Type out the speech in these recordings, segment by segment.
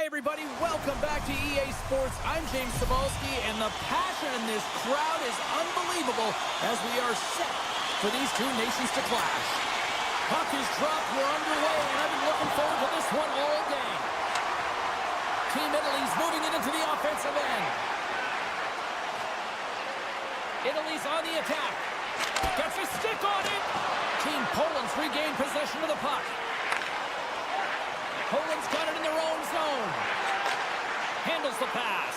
everybody, welcome back to EA Sports. I'm James Cebulski, and the passion in this crowd is unbelievable as we are set for these two nations to clash. Puck is dropped, we're underway, and I've been looking forward to this one all game. Team Italy's moving it into the offensive end. Italy's on the attack. Gets a stick on it. Team Poland's regained possession of the puck. Poland's got it in their own zone. Handles the pass.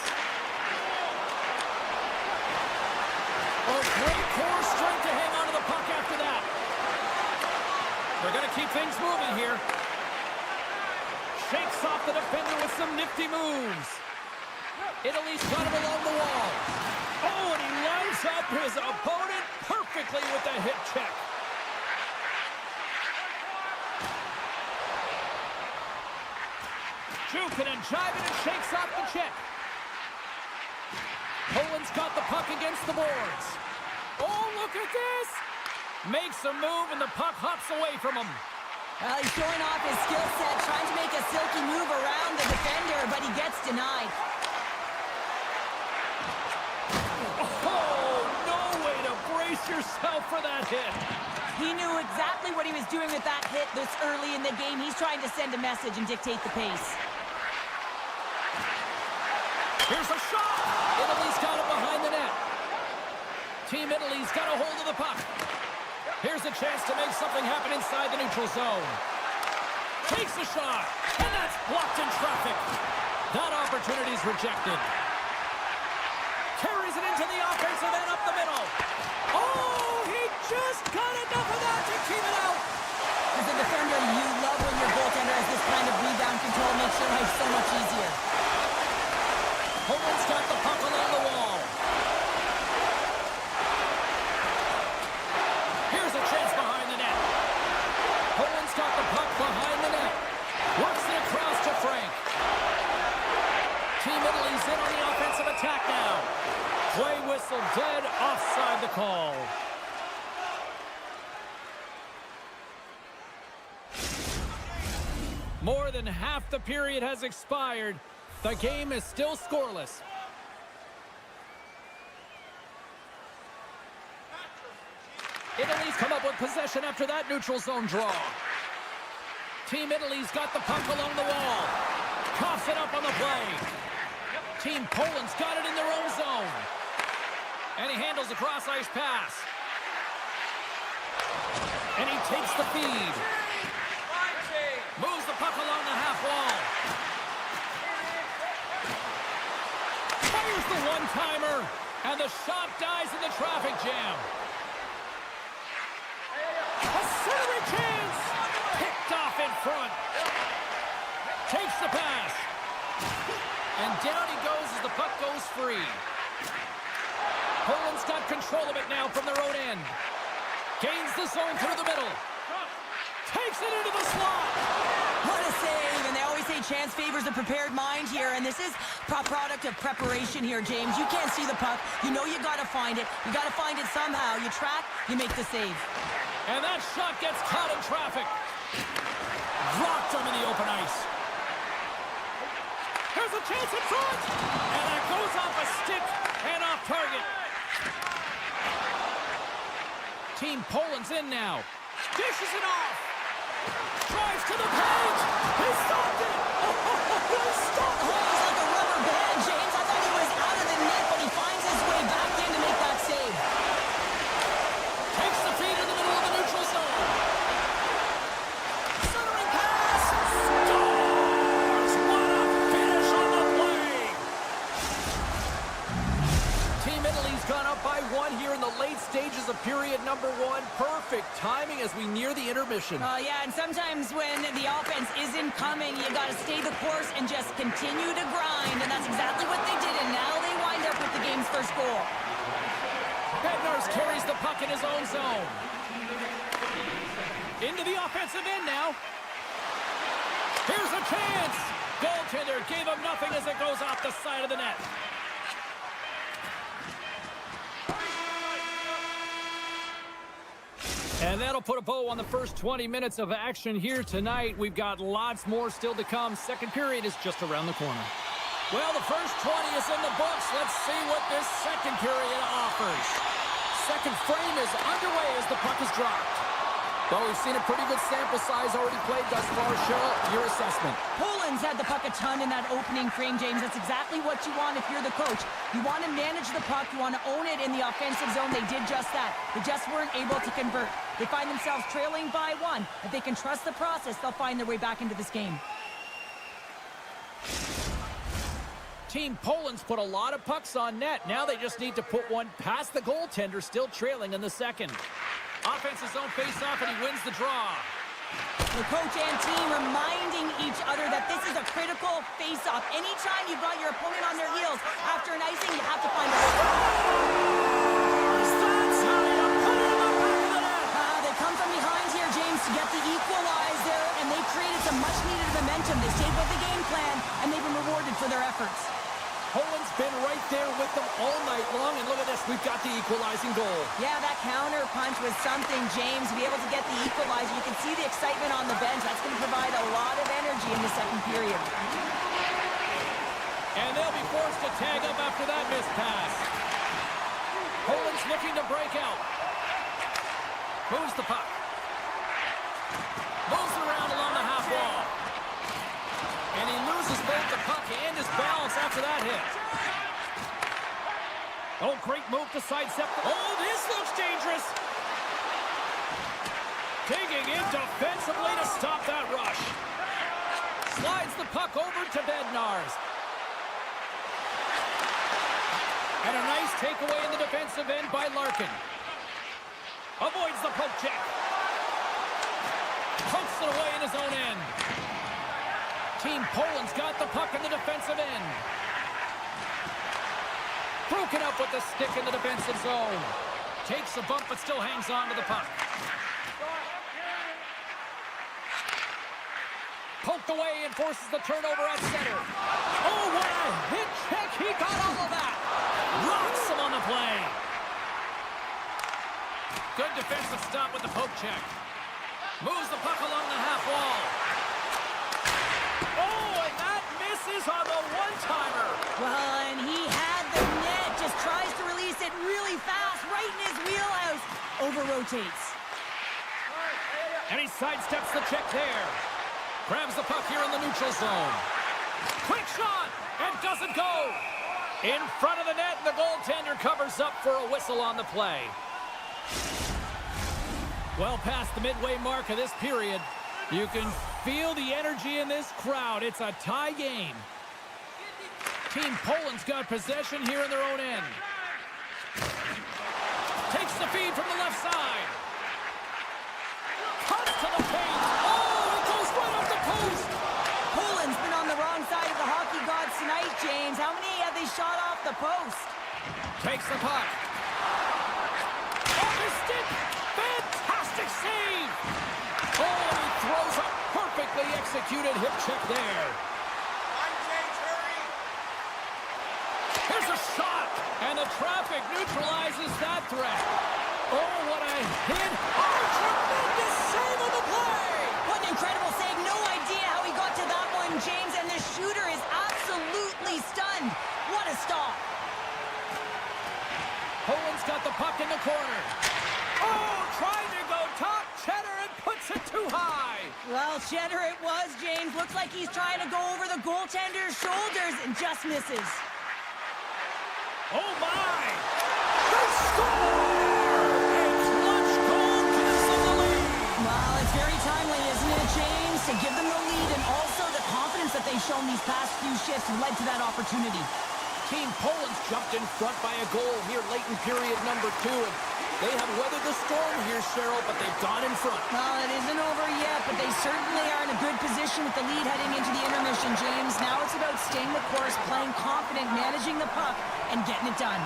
Oh, great core strength to hang on to the puck after that. They're going to keep things moving here. Shakes off the defender with some nifty moves. Italy's got him along the wall. Oh, and he lines up his opponent perfectly with the hip check. Juking and jiving and shakes off the check. Poland's got the puck against the boards. Oh, look at this! Makes a move and the puck hops away from him. Well, he's showing off his skill set, trying to make a silky move around the defender, but he gets denied. Oh, no way to brace yourself for that hit. He knew exactly what he was doing with that hit this early in the game. He's trying to send a message and dictate the pace. Here's a shot! Italy's got it behind the net. Team Italy's got a hold of the puck. Here's a chance to make something happen inside the neutral zone. Takes a shot, and that's blocked in traffic. That opportunity's rejected. Carries it into the offensive end up the middle. Oh, he just got enough of that to keep it out. As a defender, you love when your goaltender has this kind of rebound control. Makes your life so much easier. Poland's got the puck along the wall. Here's a chance behind the net. Poland's got the puck behind the net. Works it across to Frank. Team Italy's in on the offensive attack now. Play whistle dead, offside the call. More than half the period has expired. The game is still scoreless. Italy's come up with possession after that neutral zone draw. Team Italy's got the puck along the wall. Coughs it up on the play. Team Poland's got it in their own zone. And he handles a cross-ice pass. And he takes the feed. Moves the puck along the half wall. Fires the one-timer. And the shot dies in the traffic jam. A centering chance. Picked off in front. Takes the pass. And down he goes as the puck goes free. Poland's got control of it now from their own end. Gains the zone through the middle. Takes it into the slot. What a save, and they always say chance favors a prepared mind here, and this is a product of preparation here, James. You can't see the puck. You know you got to find it. You got to find it somehow. You track, you make the save. And that shot gets caught in traffic. Dropped him in the open ice. There's a chance in front. And that goes off a stick and off target. Team Poland's in now. Dishes it off. Drives to the page. He stopped it. Oh, he stopped it. Oh, he's like a rubber band, James. I thought he was out of the net, but he finds his way back in to make that save. Takes the feed in the middle of the neutral zone. Centering pass. Scores! What a finish on the play. Team Italy's gone up by one here in the late stages of period number one. Perfect timing as we near the intermission. Yeah, and sometimes when the offense isn't coming, you got to stay the course and just continue to grind, and that's exactly what they did, and now they wind up with the game's first goal. Bednarz carries the puck in his own zone. Into the offensive end now. Here's a chance. Goaltender gave him nothing as it goes off the side of the net. And that'll put a bow on the first 20 minutes of action here tonight. We've got lots more still to come. Second period is just around the corner. Well, the first 20 is in the books. Let's see what this second period offers. Second frame is underway as the puck is dropped. Well, we've seen a pretty good sample size already played thus far. Cheryl, your assessment. Poland's had the puck a ton in that opening frame, James. That's exactly what you want if you're the coach. You want to manage the puck. You want to own it in the offensive zone. They did just that. They just weren't able to convert. They find themselves trailing by one. If they can trust the process, they'll find their way back into this game. Team Poland's put a lot of pucks on net. Now they just need to put one past the goaltender, still trailing in the second. Offensive zone face-off, and he wins the draw. The coach and team reminding each other that this is a critical face-off. Anytime you've got your opponent on their heels after an icing, you have to find a... That's how you put it in the back of the net. They come from behind here, James, to get the equalizer, and they created some much-needed momentum. They stayed with the game plan, and they've been rewarded for their efforts. Poland's been right there with them all night long, and look at this, we've got the equalizing goal. Yeah, that counter punch was something, James, to be able to get the equalizer. You can see the excitement on the bench. That's going to provide a lot of energy in the second period. And they'll be forced to tag up after that missed pass. Poland's looking to break out. Moves the puck. Moves around along the half wall. And he loses both the puck and his balance after that hit. Oh, great move to sidestep. Oh, this looks dangerous. Digging in defensively to stop that rush. Slides the puck over to Bednarz. And a nice takeaway in the defensive end by Larkin. Avoids the poke check. Pokes it away in his own end. Team Poland's got the puck in the defensive end. Broken up with the stick in the defensive zone. Takes a bump but still hangs on to the puck. Poked away and forces the turnover at center. Oh, what a hit check. He got all of that. Rocks him on the play. Good defensive stop with the poke check. Moves the puck along the half wall. Oh, and that misses on the one-timer. Well, and he had the net. Just tries to release it really fast, right in his wheelhouse. Over-rotates. And he sidesteps the check there. Grabs the puck here in the neutral zone. Quick shot, and doesn't go. In front of the net, and the goaltender covers up for a whistle on the play. Well past the midway mark of this period. You can feel the energy in this crowd. It's a tie game. Team Poland's got possession here in their own end. Takes the feed from the left side. Cuts to the paint. Oh, it goes right off the post. Poland's been on the wrong side of the hockey gods tonight, James. How many have they shot off the post? Takes the puck. Off his stick. Fantastic save. Oh, and he throws a perfectly executed hip check there. Here's a shot, and the traffic neutralizes that threat. Oh, what a hit. Oh, tremendous save on the play. What an incredible save. No idea how he got to that one, James, and the shooter is absolutely stunned. What a stop. Poland's got the puck in the corner. Oh, trying to go top. Cheddar and puts it too high. Well, Cheddar it was, James. Looks like he's trying to go over the goaltender's shoulders and just misses. Oh, my. They score! A clutch goal gives them the lead. Well, it's very timely, isn't it, James, to give them the lead, and also the confidence that they've shown these past few shifts led to that opportunity. Team Poland's jumped in front by a goal here late in period number 2. And they have weathered the storm here, Cheryl, but they've gone in front. Well, it isn't over yet, but they certainly are in a good position with the lead heading into the intermission, James. Now it's about staying the course, playing confident, managing the puck, and getting it done.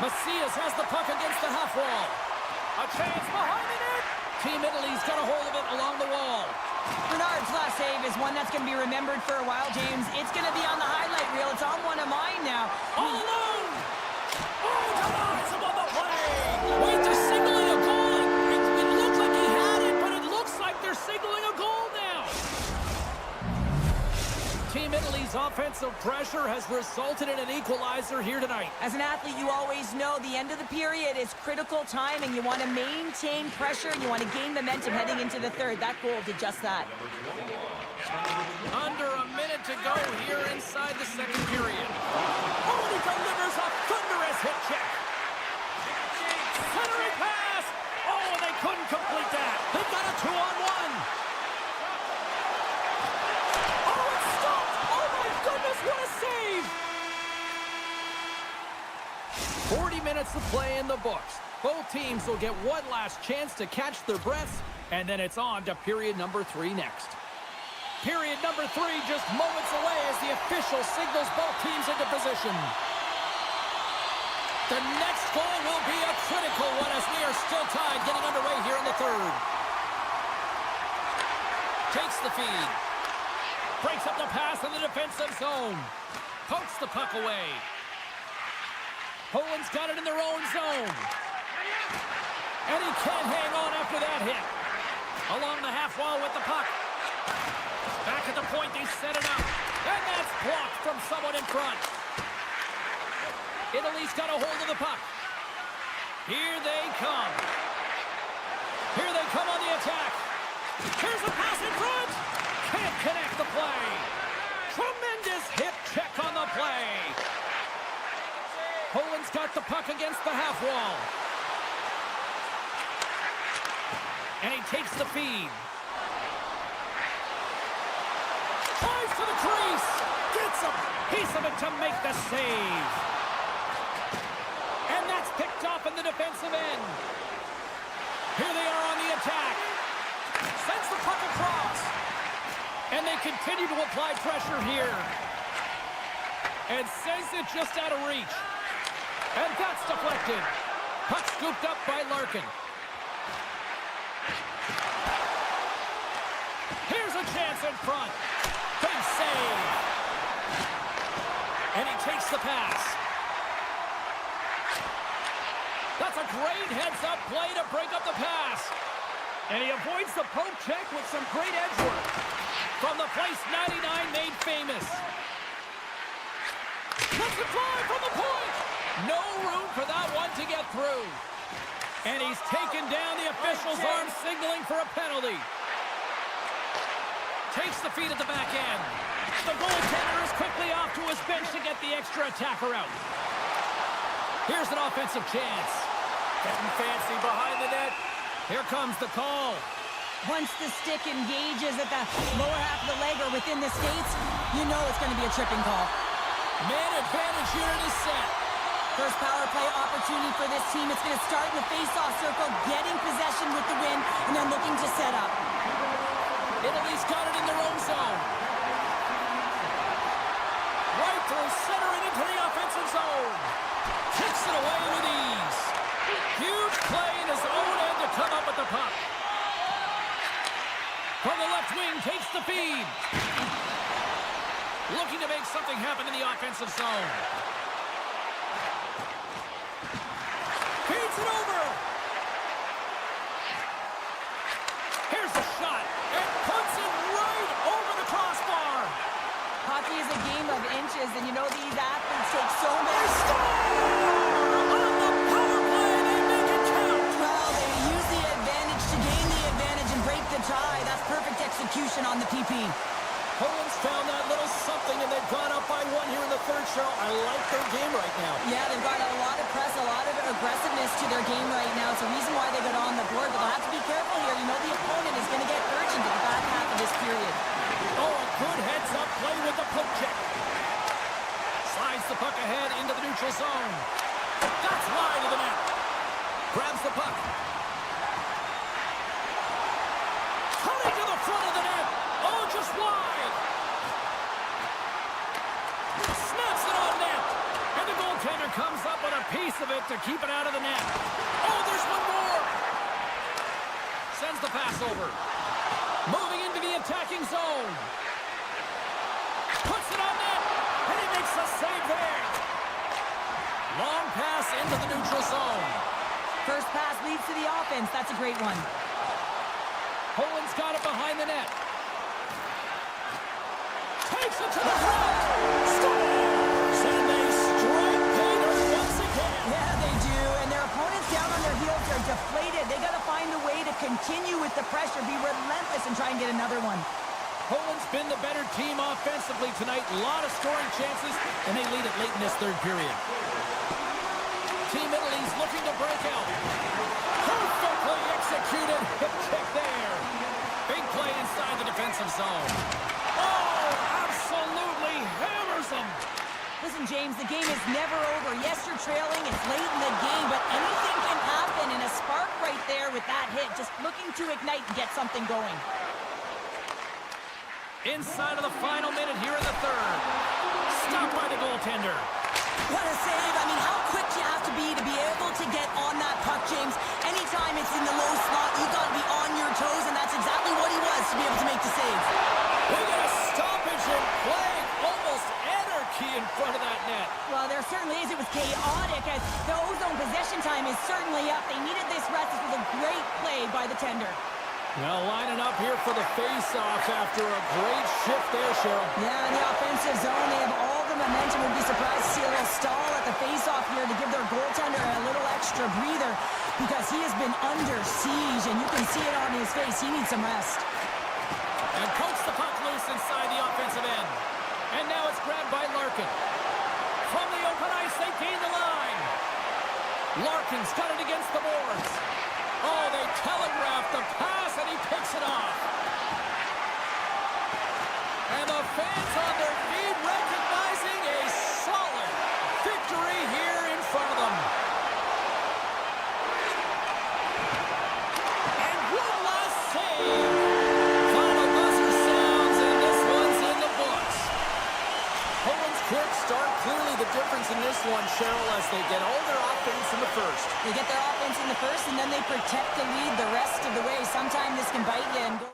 Macias has the puck against the half wall. A chance behind the net. Team Italy's got a hold of it along the wall. Bernard's last save is one that's going to be remembered for a while, James. It's going to be on the highlight reel. It's on one of mine now. All alone! Oh, denies him on the play! Wait, they're signaling a goal, and minutes of pressure has resulted in an equalizer here tonight. As an athlete, you always know the end of the period is critical time, and you want to maintain pressure, and you want to gain momentum heading into the third. That goal did just that. Under a minute to go here inside the second period. Oh, and he delivers a thunderous hit check. Centering pass. Oh, and they couldn't complete that. They got a 2-on-1. Oh, it's stopped. Oh, my goodness, what a save. 40 minutes of play in the books. Both teams will get one last chance to catch their breaths, and then it's on to period number 3 next. Period number 3 just moments away as the official signals both teams into position. The next goal will be a critical one as we are still tied getting underway here in the third. Takes the feed. Breaks up the pass in the defensive zone. Pokes the puck away. Poland's got it in their own zone. And he can't hang on after that hit. Along the half wall with the puck. Back at the point, they set it up. And that's blocked from someone in front. Italy's got a hold of the puck. Here they come. Here they come on the attack. Here's a pass in front. Can't connect the play. Tremendous hip check on the play. Poland's got the puck against the half wall. And he takes the feed. Drives to the crease. Gets a piece of it to make the save. And that's picked off in the defensive end. Here they are on the attack. Sends the puck across. And they continue to apply pressure here. And sends it just out of reach. And that's deflected. Puck scooped up by Larkin. Here's a chance in front. Big save. And he takes the pass. That's a great heads-up play to break up the pass. And he avoids the poke check with some great edge work. From the place 99 made famous. Let's it fly from the point. No room for that one to get through. And he's taken down the official's arm, signaling for a penalty. Takes the feed at the back end. The goaltender is quickly off to his bench to get the extra attacker out. Here's an offensive chance. Getting fancy behind the net. Here comes the call. Once the stick engages at the lower half of the leg or within the skates, you know it's going to be a tripping call. Man advantage here in his set. First power play opportunity for this team. It's going to start in the face-off circle, getting possession with the win, and then looking to set up. Italy's got it in their own zone. Right through center and into the offensive zone. Kicks it away with ease. Huge play in his own end to come up with the puck. From the left wing, takes the feed. Looking to make something happen in the offensive zone. Feeds it over. Here's the shot. It puts it right over the crossbar. Hockey is a game of inches, and you know these athletes take so many... On the power play, they make it count. Well, they use the advantage to gain the advantage and break the tie. That's perfect execution on the PP. Poland's found that little something, and they've gone up by one here in the third show. I like their game right now. Yeah, they've got a lot of press, a lot of aggressiveness to their game right now. It's a reason why they got on the board, but they'll have to be careful here. You know the opponent is going to get urgent at the back half of this period. Oh, a good heads-up play with the poke check. Slides the puck ahead into the neutral zone. That's wide of the net. Grabs the puck. Cutting to the front of the net. Oh, just wide. Snaps it on net. And the goaltender comes up with a piece of it to keep it out of the net. Oh, there's one more. Sends the pass over. Moving into the attacking zone. Puts it on net. And he makes a save there. Long pass into the neutral zone. First pass leads to the offense. That's a great one. Poland's got it behind the net. Takes it to the front. Scores! And they strike pay dirt once again. Yeah, they do. And their opponents down on their heels are deflated. They got to find a way to continue with the pressure, be relentless, and try and get another one. Poland's been the better team offensively tonight. A lot of scoring chances, and they lead it late in this third period. Team Italy's looking to break out. Perfectly executed hip check there. Big play inside the defensive zone. Oh, absolutely hammers them. Listen, James, the game is never over. Yes, you're trailing. It's late in the game, but anything can happen, and a spark right there with that hit. Just looking to ignite and get something going. Inside of the final minute here in the third. Stopped by the goaltender. What a save. I mean, how quick you have to be able to get on that puck, James. Anytime it's in the low slot, you got to be on your toes, and that's exactly what he was to be able to make the save. We get a stoppage in play. Almost anarchy in front of that net. Well, there certainly is. It was chaotic as the ozone possession time is certainly up. They needed this rest. This was a great play by the tender. Now lining up here for the face-off after a great shift there, Cheryl. Yeah, in the offensive zone, they have all the momentum. Would be surprised to see a little stall at the face-off here to give their goaltender a little extra breather because he has been under siege, and you can see it on his face. He needs some rest. And pokes the puck loose inside the offensive end. And now it's grabbed by Larkin. From the open ice, they gain the line. Larkin's got it against the boards. Oh, they telegraphed the pass, and he picks it off. And the fans on their feet recognizing a solid victory here in front of them. And one last save. Final buzzer sounds, and this one's in the books. Poland's quick start, clearly the difference in this one, Cheryl, as they get all their offense in the first. They get their offense in the first, and then they protect the lead the rest of the way. Sometimes this can bite you and go.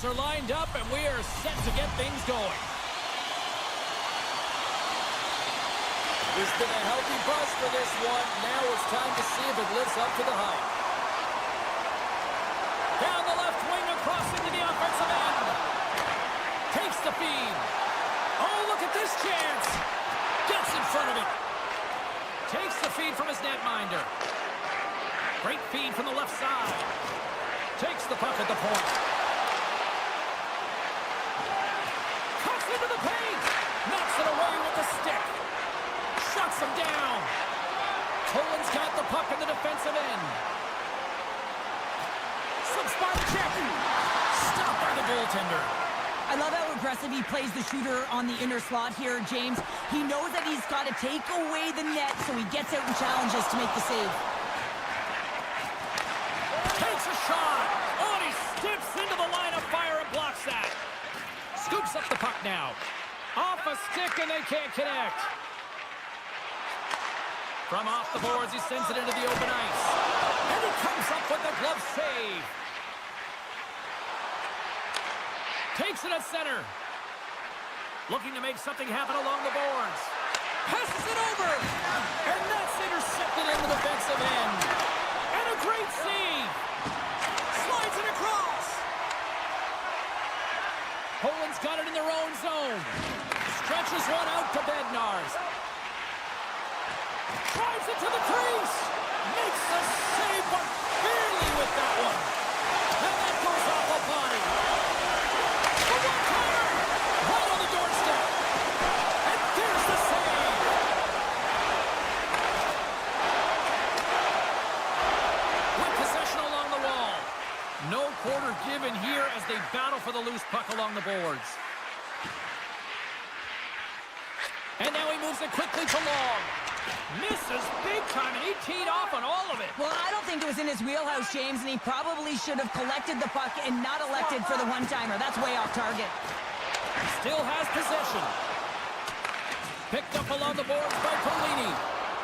Centers are lined up, and we are set to get things going. There's been a healthy buzz for this one. Now it's time to see if it lives up to the hype. Down the left wing, across into the offensive end. Takes the feed. Oh, look at this chance. Gets in front of it. Takes the feed from his netminder. Great feed from the left side. Takes the puck at the point. Cuts into the paint. Knocks it away with the stick. Shuts him down. Cohen's got the puck in the defensive end. Slips by the check. Stopped by the goaltender. I love how aggressive he plays the shooter on the inner slot here, James. He knows that he's got to take away the net, so he gets out and challenges to make the save. Takes a shot. Oh, and he steps into the line of fire and blocks that. Scoops up the puck now. Off a stick, and they can't connect. From off the boards, he sends it into the open ice. And he comes up with the glove save. Takes it at center. Looking to make something happen along the boards. Passes it over. And that's intercepted in the defensive end. And a great save. Slides it across. Poland's got it in their own zone. Stretches one out to Bednarz. Drives it to the crease. Makes the save, but barely with that one. And that goes off a body. The one-timer. Right on the doorstep. And there's the save. With possession along the wall. No quarter given here as they battle for the loose puck along the boards. And now he moves it quickly to Long. Misses big time, and he teed off on all of it. Well, I don't think it was in his wheelhouse, James, and he probably should have collected the puck and not elected for the one-timer. That's way off target. Still has possession. Picked up along the boards by Perlini.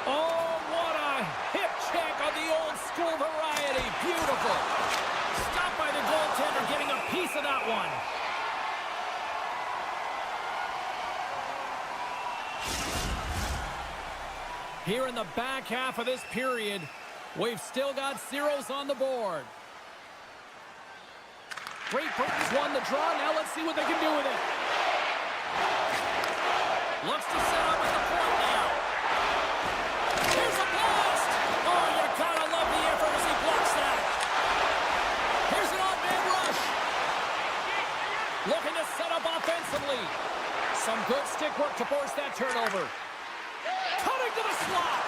Oh, what a hip check on the old school variety. Beautiful. Stopped by the goaltender, getting a piece of that one. Here in the back half of this period, we've still got zeros on the board. Great Britain's won the draw. Now let's see what they can do with it. Looks to set up at the point now. Here's a blast. Oh, you gotta love the effort as he blocks that. Here's an odd man rush. Looking to set up offensively. Some good stick work to force that turnover. Cutting to the slot.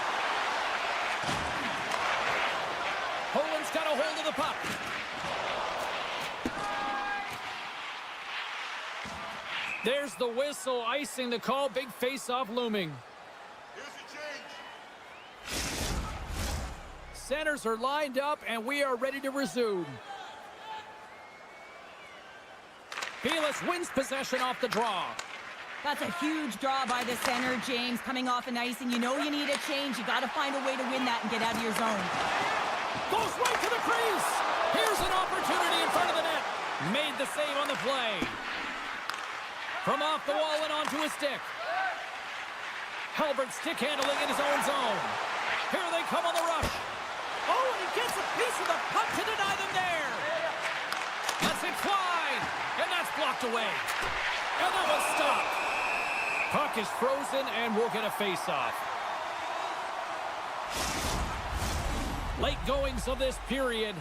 Poland's got a hold of the puck. There's the whistle, icing the call. Big face-off looming. Here's the change. Centers are lined up, and we are ready to resume. Velas wins possession off the draw. That's a huge draw by the center, James, coming off an icing. You know you need a change. You got to find a way to win that and get out of your zone. Goes right to the crease. Here's an opportunity in front of the net. Made the save on the play. From off the wall and onto his stick. Halbert stick handling in his own zone. Here they come on the rush. Oh, and he gets a piece of the puck to deny them there. Lets it fly. And that's blocked away. And that was stopped. Puck is frozen, and we'll get a face-off. Late goings of this period.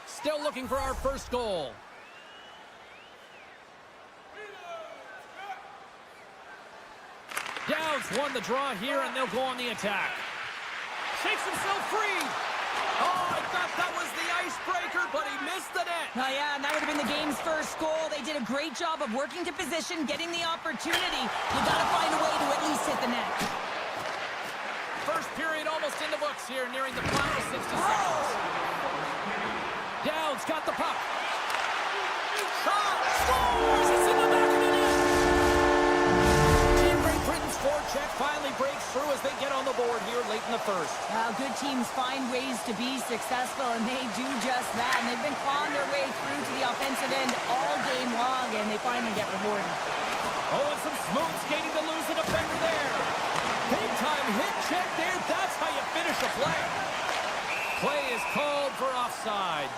Still looking for our first goal. Downs won the draw here, and they'll go on the attack. Shakes himself free. Oh, I thought that was the icebreaker, but he missed the net. Oh, yeah, and that would have been the game's first goal. They did a great job of working to position, getting the opportunity. You got to find a way to at least hit the net. First period almost in the books here, nearing the final 60 seconds. Downs got the puck. Shot! Scores! It's in the back of the net! Team Great Britain's forecheck finally breaks through as they get on the board here late in the first. Well, good teams find ways to be successful, and they do just that. And they've been clawing their way through to the offensive end all game long, and they finally get rewarded. Oh, and some smooth skating to lose the defender there. Big time hit check there. That's how you finish a play. Play is called for offside.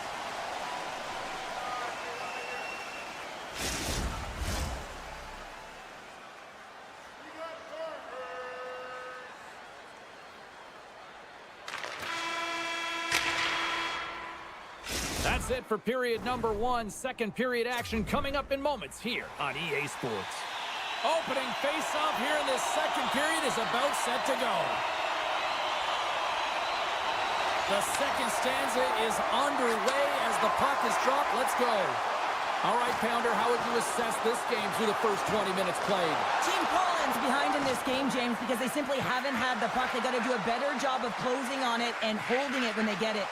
That's it for period number 1. Second period action coming up in moments here on EA Sports. Opening face-off here in this second period is about set to go. The second stanza is underway as the puck is dropped. Let's go. All right, Pounder, how would you assess this game through the first 20 minutes played? Team Poland's behind in this game, James, because they simply haven't had the puck. They got to do a better job of closing on it and holding it when they get it.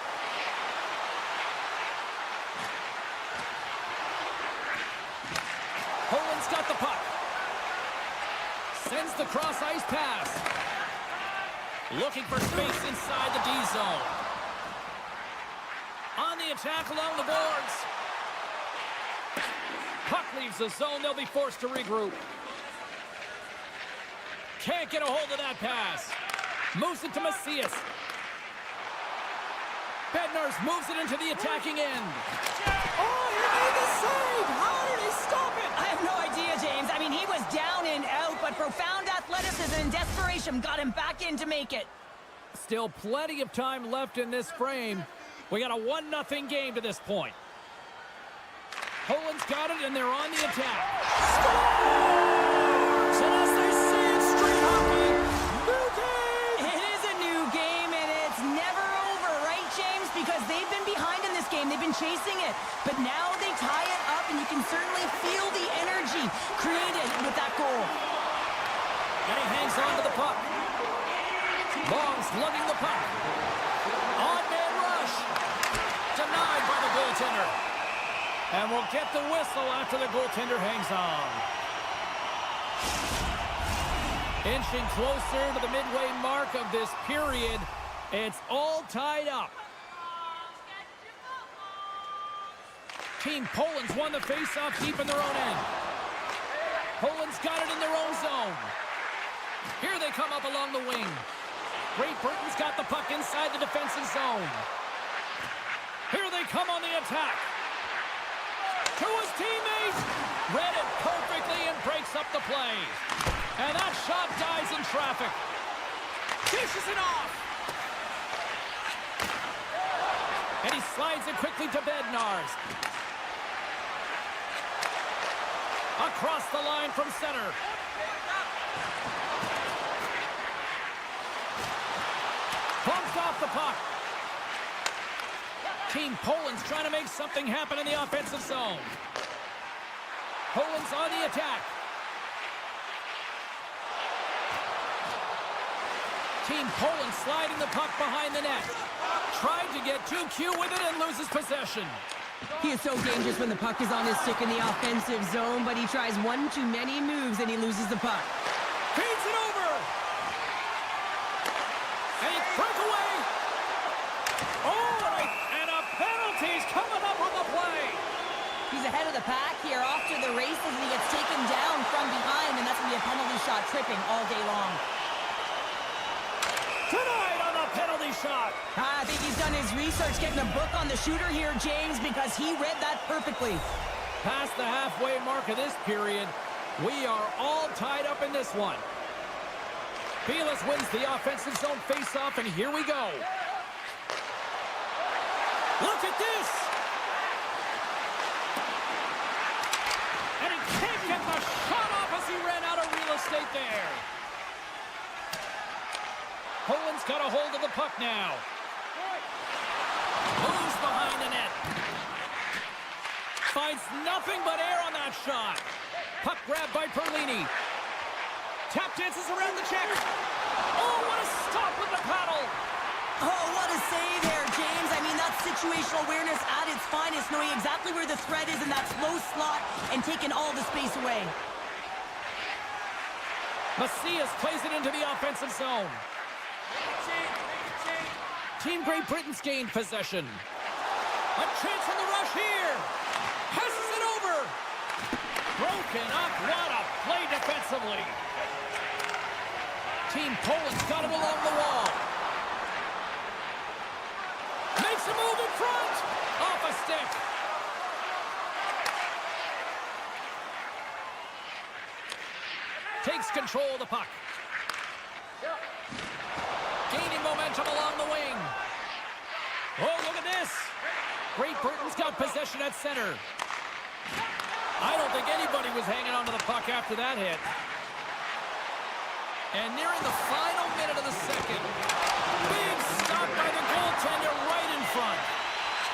Poland's got the puck. Sends the cross-ice pass. Looking for space inside the D zone. On the attack along the boards. Puck leaves the zone. They'll be forced to regroup. Can't get a hold of that pass. Moves it to Macias. Bednarz moves it into the attacking end. Oh, he made the save! How did he stop it? I have no idea, James. I mean, he was down and out, but profound athleticism and desperation got him back in to make it. Still plenty of time left in this frame. We got a 1-0 game to this point. Poland's got it, and they're on the attack. Scores! And as they say in street hockey, new game! It is a new game, and it's never over, right, James? Because they've been behind in this game. They've been chasing it. But now they tie it up, and you can certainly feel the energy created with that goal. And he hangs on to the puck. Long's lugging the puck. On-man rush. Denied by the goaltender. And we'll get the whistle after the goaltender hangs on. Inching closer to the midway mark of this period. It's all tied up. Team Poland's won the face-off deep in their own end. Poland's got it in their own zone. Here they come up along the wing. Great Britain's got the puck inside the defensive zone. Here they come on the attack. To his teammate. Read it perfectly and breaks up the play. And that shot dies in traffic. Dishes it off. And he slides it quickly to Bednarz. Across the line from center. Bumped off the puck. Team Poland's trying to make something happen in the offensive zone. Poland's on the attack. Team Poland sliding the puck behind the net. Tried to get too cute with it and loses possession. He is so dangerous when the puck is on his stick in the offensive zone, but he tries one too many moves and he loses the puck. Feeds it over. And he broke away. Oh, and a penalty's coming up on the play. He's ahead of the pack here, off to the races, and he gets taken down from behind, and that's going to be a penalty shot, tripping all day long. Tonight on the penalty shot. I think he's done his research, getting a book on the shooter here, James, because he read that perfectly. Past the halfway mark of this period, we are all tied up in this one. Belis wins the offensive zone faceoff, and here we go. Look at this! And he can't get the shot off as he ran out of real estate there. Poland's got a hold of the puck now. Moves behind the net. Finds nothing but air on that shot. Puck grabbed by Perlini. Tap dances around the check. Oh, what a stop with the paddle. Oh, what a save there, James. I mean, that's situational awareness at its finest, knowing exactly where the threat is in that slow slot and taking all the space away. Macias plays it into the offensive zone. Team Great Britain's gained possession. A chance on the rush here. Passes it over. Broken up. What a play defensively. Team Poland's got him along the wall. Makes a move in front. Off a stick. Takes control of the puck. Gaining momentum along the wing. Oh, look at this. Great Britain's got possession at center. I don't think anybody was hanging on to the puck after that hit. And nearing the final minute of the second. Big stop by the goaltender right in front.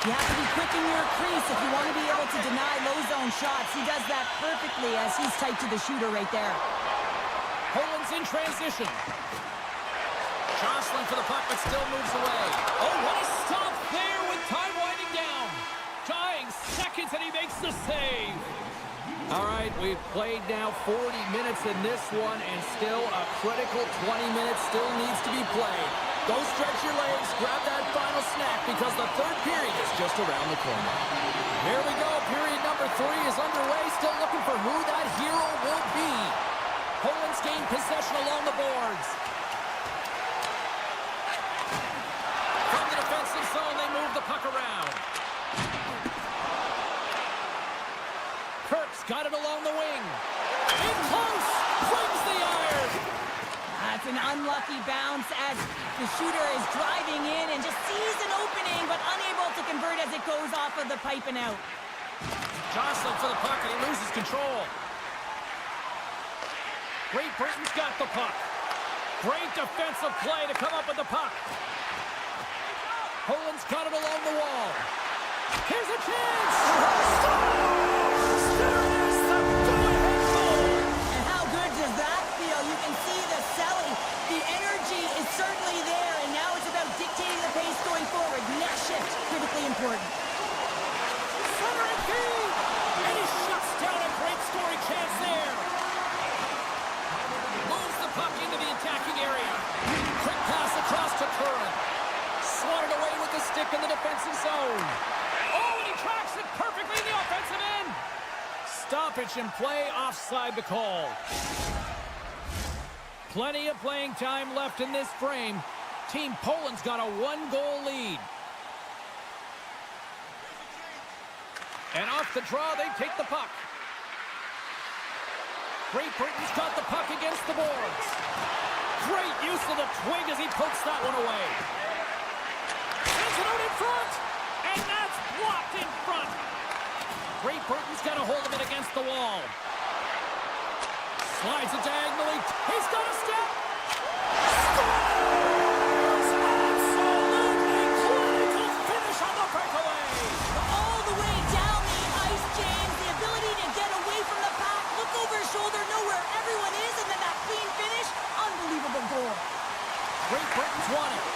You have to be quick in your crease if you want to be able to deny low zone shots. He does that perfectly as he's tight to the shooter right there. Poland's in transition. Jostling for the puck, but still moves away. Oh, what a stop there with time winding down. Dying seconds, and he makes the save. All right, we've played now 40 minutes in this one, and still a critical 20 minutes still needs to be played. Go stretch your legs, grab that final snack, because the third period is just around the corner. Here we go, period number 3 is underway, still looking for who that hero will be. Poland's gained possession along the boards. From the defensive zone, they move the puck around. Kirk's got it along the wing. In close, brings the iron. That's an unlucky bounce as the shooter is driving in and just sees an opening, but unable to convert as it goes off of the pipe and out. Jostling for the puck, and he loses control. Great Britain's got the puck. Great defensive play to come up with the puck. Poland's got it along the wall. Here's a chance! There it is, the go-ahead goal! And how good does that feel? You can see the selling. The energy is certainly there, and now it's about dictating the pace going forward. Next shift, critically important. Center and feed! And he shuts down a great scoring chance there. Moves the puck into the attacking area. Quick pass across to Curran. Swatted away with the stick in the defensive zone. Oh, and he tracks it perfectly in the offensive end. Stoppage and play, offside the call. Plenty of playing time left in this frame. Team Poland's got a 1-goal lead. And off the draw, they take the puck. Great Britain's got the puck against the boards. Great use of the twig as he pokes that one away. Sends it out in front, and that's blocked in front. Great Britain's got a hold of it against the wall. Slides it diagonally. He's got a step. Scores! Absolutely clinical finish on the breakaway. All the way down the ice, James. The ability to get away from the pack, look over his shoulder, know where everyone is, and then that clean finish. Unbelievable goal. Great Britain's won it.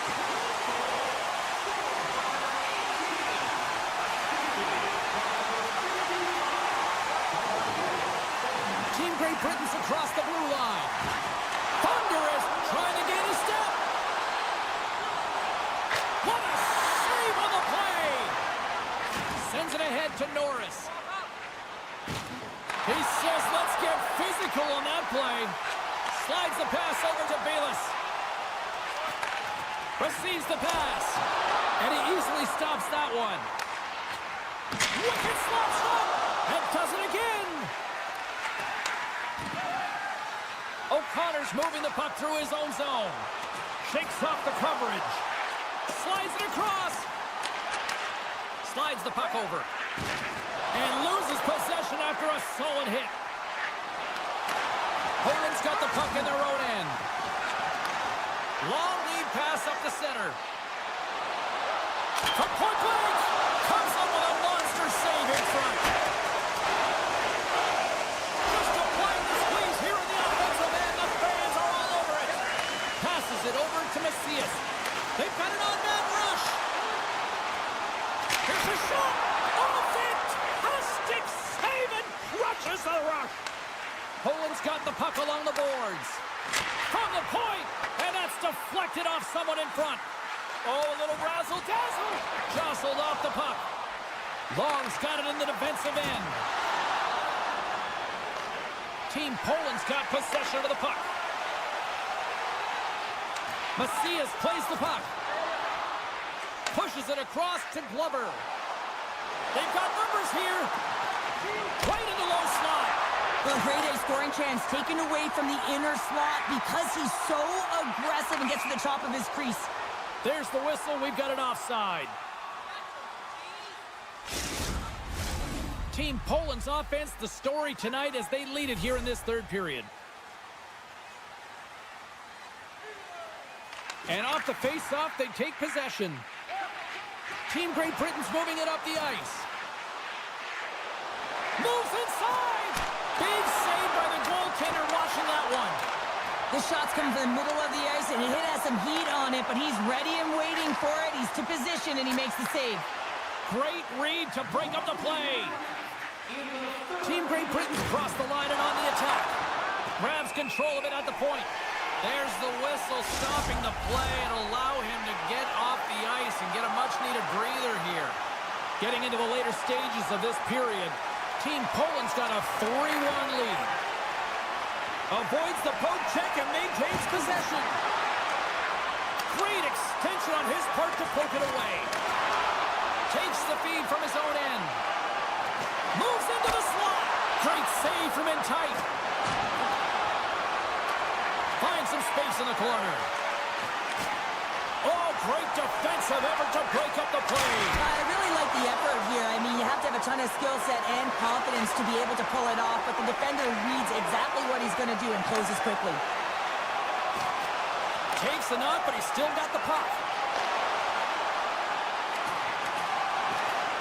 Team Great Britain's across the blue line. Thunderous, trying to gain a step. What a save on the play! Sends it ahead to Norris. He says, let's get physical on that play. Slides the pass over to Bayless. Receives the pass. And he easily stops that one. Wicked slap shot. And does it again. O'Connor's moving the puck through his own zone. Shakes off the coverage. Slides it across. Slides the puck over. And loses possession after a solid hit. Poland's got the puck in their own end. Long lead pass up the center. From point blank. Comes up with a monster save in front. Just applying the squeeze here in the offensive end. The fans are all over it. Passes it over to Macias. They've got an on-man rush. Here's a shot. Oh, fantastic save and crushes the rush. Poland's got got the puck along the boards. From the point, and that's deflected off someone in front. Oh, a little razzle-dazzle. Jostled off the puck. Long's got it in the defensive end. Team Poland's got possession of the puck. Macias plays the puck. Pushes it across to Glover. They've got numbers here. Right in the low slot. Well, great A scoring chance taken away from the inner slot because he's so aggressive and gets to the top of his crease. There's the whistle. We've got an offside. Team Poland's offense, the story tonight as they lead it here in this third period. And off the face-off, they take possession. Team Great Britain's moving it up the ice. Moves inside! Big save by the goaltender watching that one. The shots come from the middle of the ice, and it has some heat on it, but he's ready and waiting for it. He's to position, and he makes the save. Great read to break up the play. Team Great Britain's crossed the line and on the attack. Grabs control of it at the point. There's the whistle stopping the play and allow him to get off the ice and get a much-needed breather here. Getting into the later stages of this period, Team Poland's got a 3-1 lead. Avoids the poke check and maintains possession. Great extension on his part to poke it away. Takes the feed from his own end. Moves into the slot. Great save from in tight. Finds some space in the corner. Oh, great defensive effort to break up the play. I really like the effort here. I mean, you have to have a ton of skill set and confidence to be able to pull it off, but the defender reads exactly what he's going to do and closes quickly. Takes the knock, but he's still got the puck.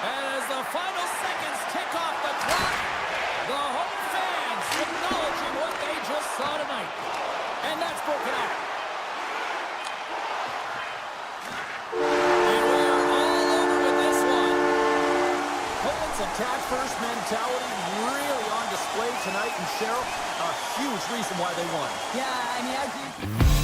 As the final seconds tick off the clock, the home fans acknowledging what they just saw tonight. And that's broken up. And we are all over with this one. Poland's attack-first mentality really on display tonight, and Cheryl, a huge reason why they won. Yeah, I mean, I agree.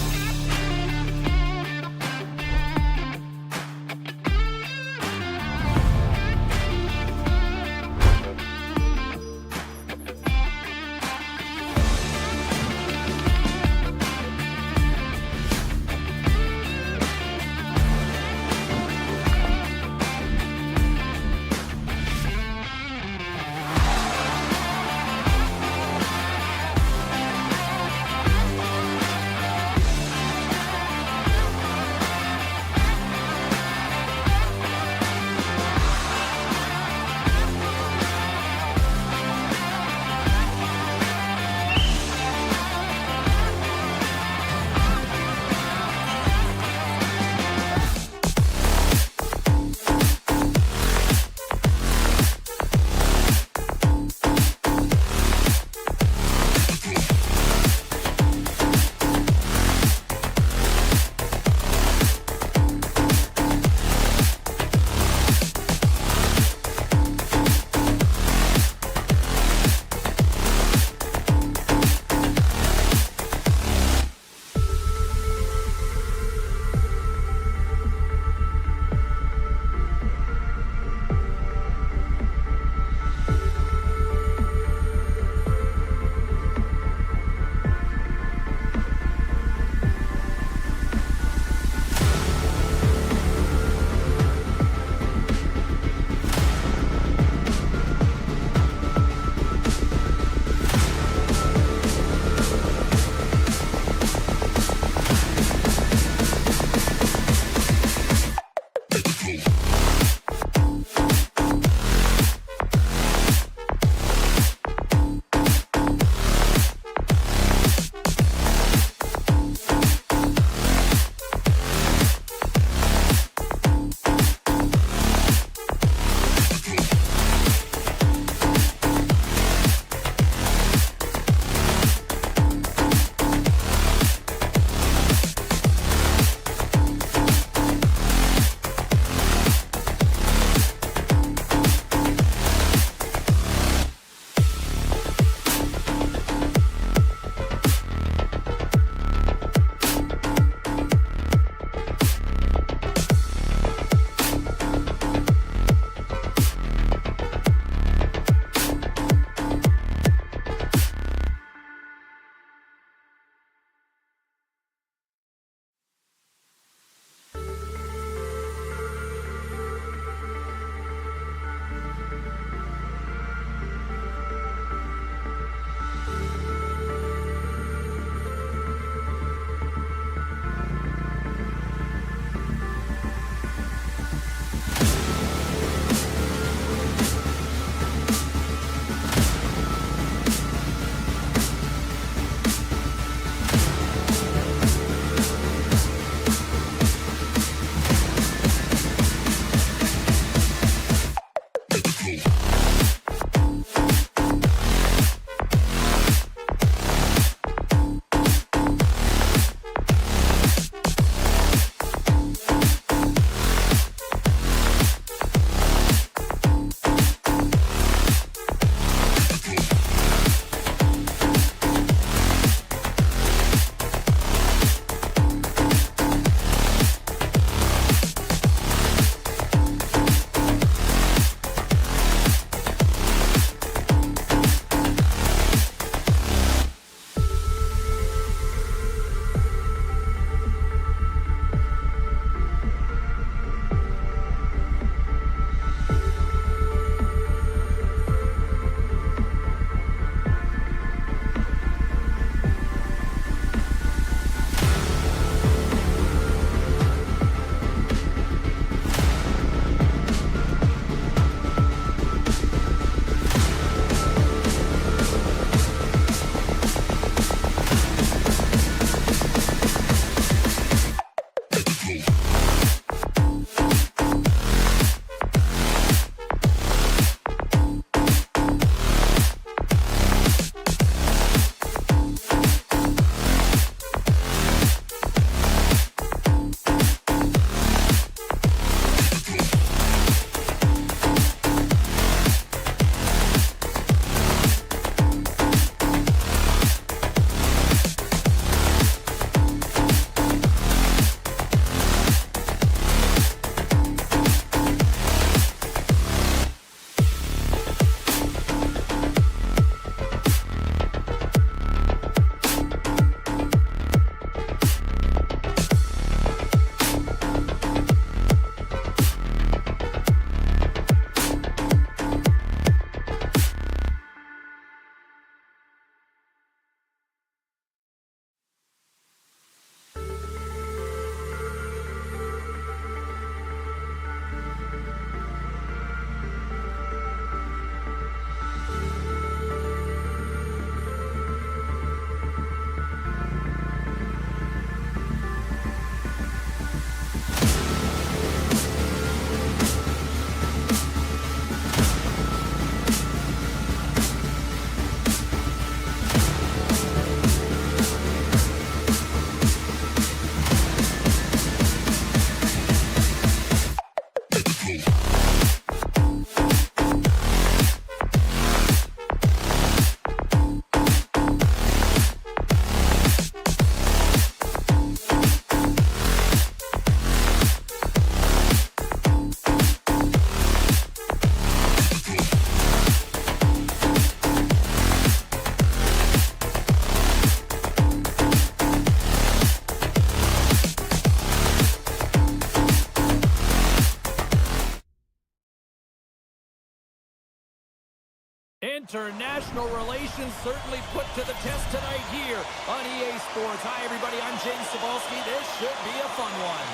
International relations certainly put to the test tonight here on EA Sports. Hi, everybody. I'm James Cebulski. This should be a fun one.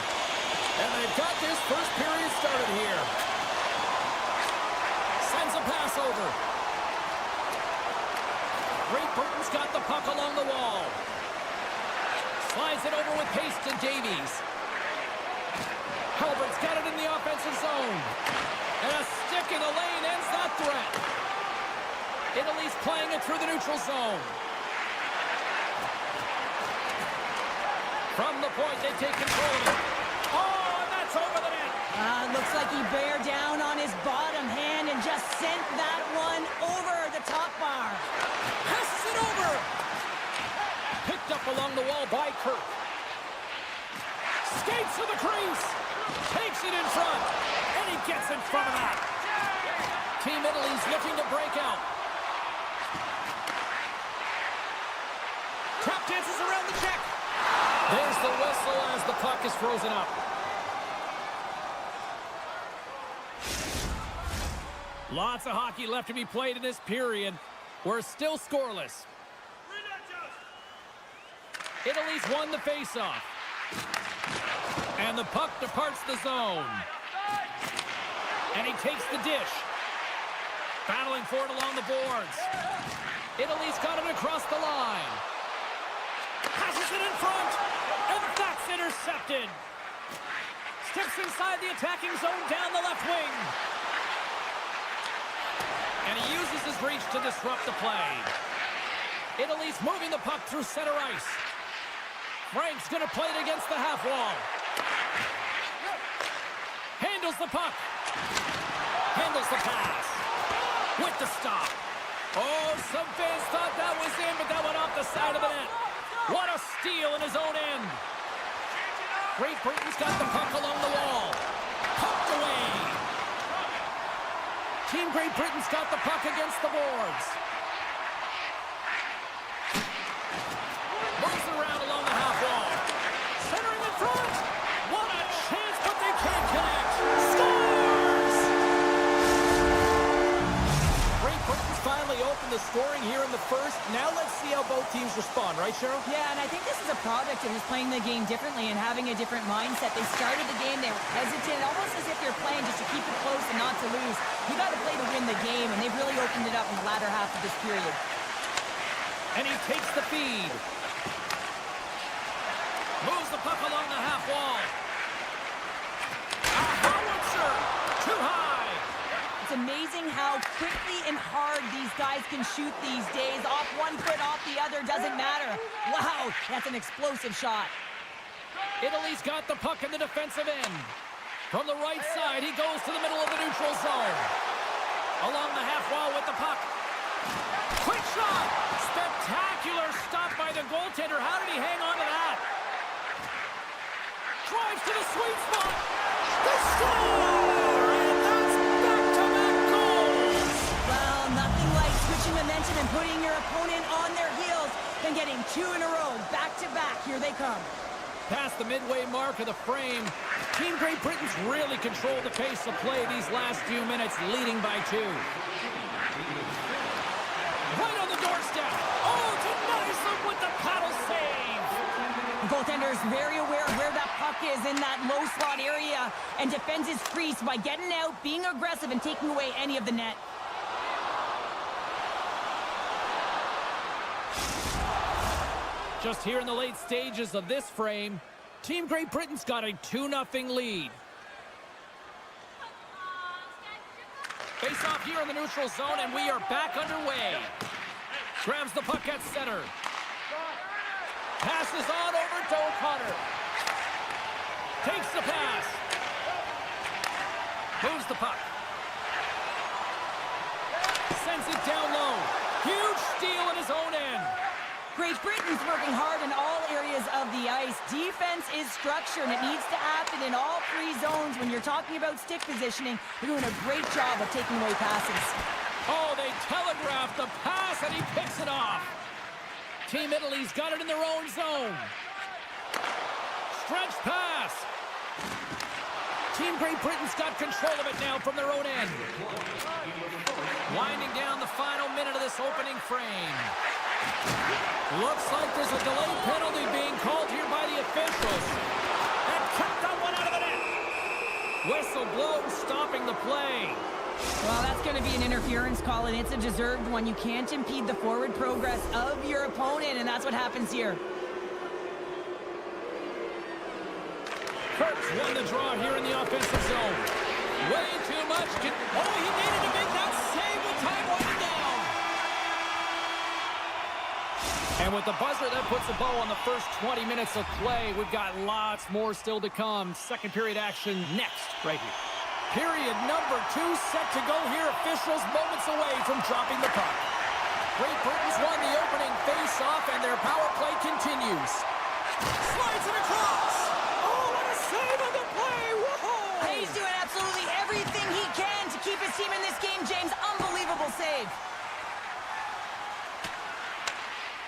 And they've got this first period started here. Sends a pass over. Great Britain's got the puck along the wall. Slides it over with pace to Davies. Halbert's got it in the offensive zone. And a stick in the lane ends that threat. Italy's playing it through the neutral zone. From the point, they take control of it. Oh, and that's over the net. Looks like he bare down on his bottom hand and just sent that one over the top bar. Passes it over. Picked up along the wall by Kirk. Skates to the crease. Takes it in front. And he gets in front of that. Team Italy's looking to break out. Tap dances around the check. There's the whistle as the puck is frozen up. Lots of hockey left to be played in this period. We're still scoreless. Italy's won the faceoff. And the puck departs the zone. And he takes the dish. Battling for it along the boards. Italy's got it across the line. Passes it in front. And that's intercepted. Steps inside the attacking zone down the left wing. And he uses his reach to disrupt the play. Italy's moving the puck through center ice. Frank's going to play it against the half wall. Handles the puck. Handles the pass. With the stop. Oh, some fans thought that was in, but that went off the side of the net. What a steal in his own end. Great Britain's got the puck along the wall. Poked away. Team Great Britain's got the puck against the boards. Moves around along the half wall. Centering in front. What a chance, but they can't connect. Scores! Great Britain's finally opened the scoring here in the first. Now let's see how both teams respond, right, Cheryl? Yeah, and I think this is a product of just playing the game differently and having a different mindset. They started the game, they were hesitant, almost as if they're playing just to keep it close and not to lose. You got to play to win the game, and they've really opened it up in the latter half of this period. And he takes the feed. Moves the puck along the half wall. A howitzer! Too high! It's amazing how quickly and hard these guys can shoot these days. Off one foot, off the other, doesn't matter. Wow, that's an explosive shot. Italy's got the puck in the defensive end. From the right side, he goes to the middle of the neutral zone. Along the half wall with the puck. Quick shot! Spectacular stop by the goaltender. How did he hang on to that? Drives to the sweet spot. They score! And that's back-to-back goals! Well, nothing like switching momentum and putting your opponent on their heels than getting two in a row, back-to-back. Here they come. Past the midway mark of the frame, Team Great Britain's really controlled the pace of play these last few minutes, leading by 2. Right on the doorstep. Oh, denies them with the paddle save. The goaltender is very aware of where that puck is in that low slot area and defends his crease by getting out, being aggressive, and taking away any of the net. Just here in the late stages of this frame, Team Great Britain's got a 2-0 lead. Face off here in the neutral zone, and we are back underway. Grabs the puck at center. Passes on over to O'Connor. Takes the pass. Moves the puck. Sends it down low. Huge steal in his own end. Great Britain's working hard in all areas of the ice. Defense is structure, and it needs to happen in all 3 zones. When you're talking about stick positioning, they're doing a great job of taking away passes. Oh, they telegraphed the pass, and he picks it off. Team Italy's got it in their own zone. Stretch pass. Team Great Britain's got control of it now from their own end. Winding down the final minute of this opening frame. Looks like there's a delayed penalty being called here by the officials. And kept that one out of the net. Whistle blown, stopping the play. Well, that's going to be an interference call, and it's a deserved one. You can't impede the forward progress of your opponent, and that's what happens here. Kurtz won the draw here in the offensive zone. Way too much. He needed to make that save with time winding down. And with the buzzer, that puts a bow on the first 20 minutes of play. We've got lots more still to come. Second period action next, right here. Period number 2 set to go here. Officials moments away from dropping the puck. Great Britain's won the opening face-off, and their power play continues. Slides it across. Oh, what a save on the play. Whoa! He's doing absolutely everything he can to keep his team in this game, James. Unbelievable save.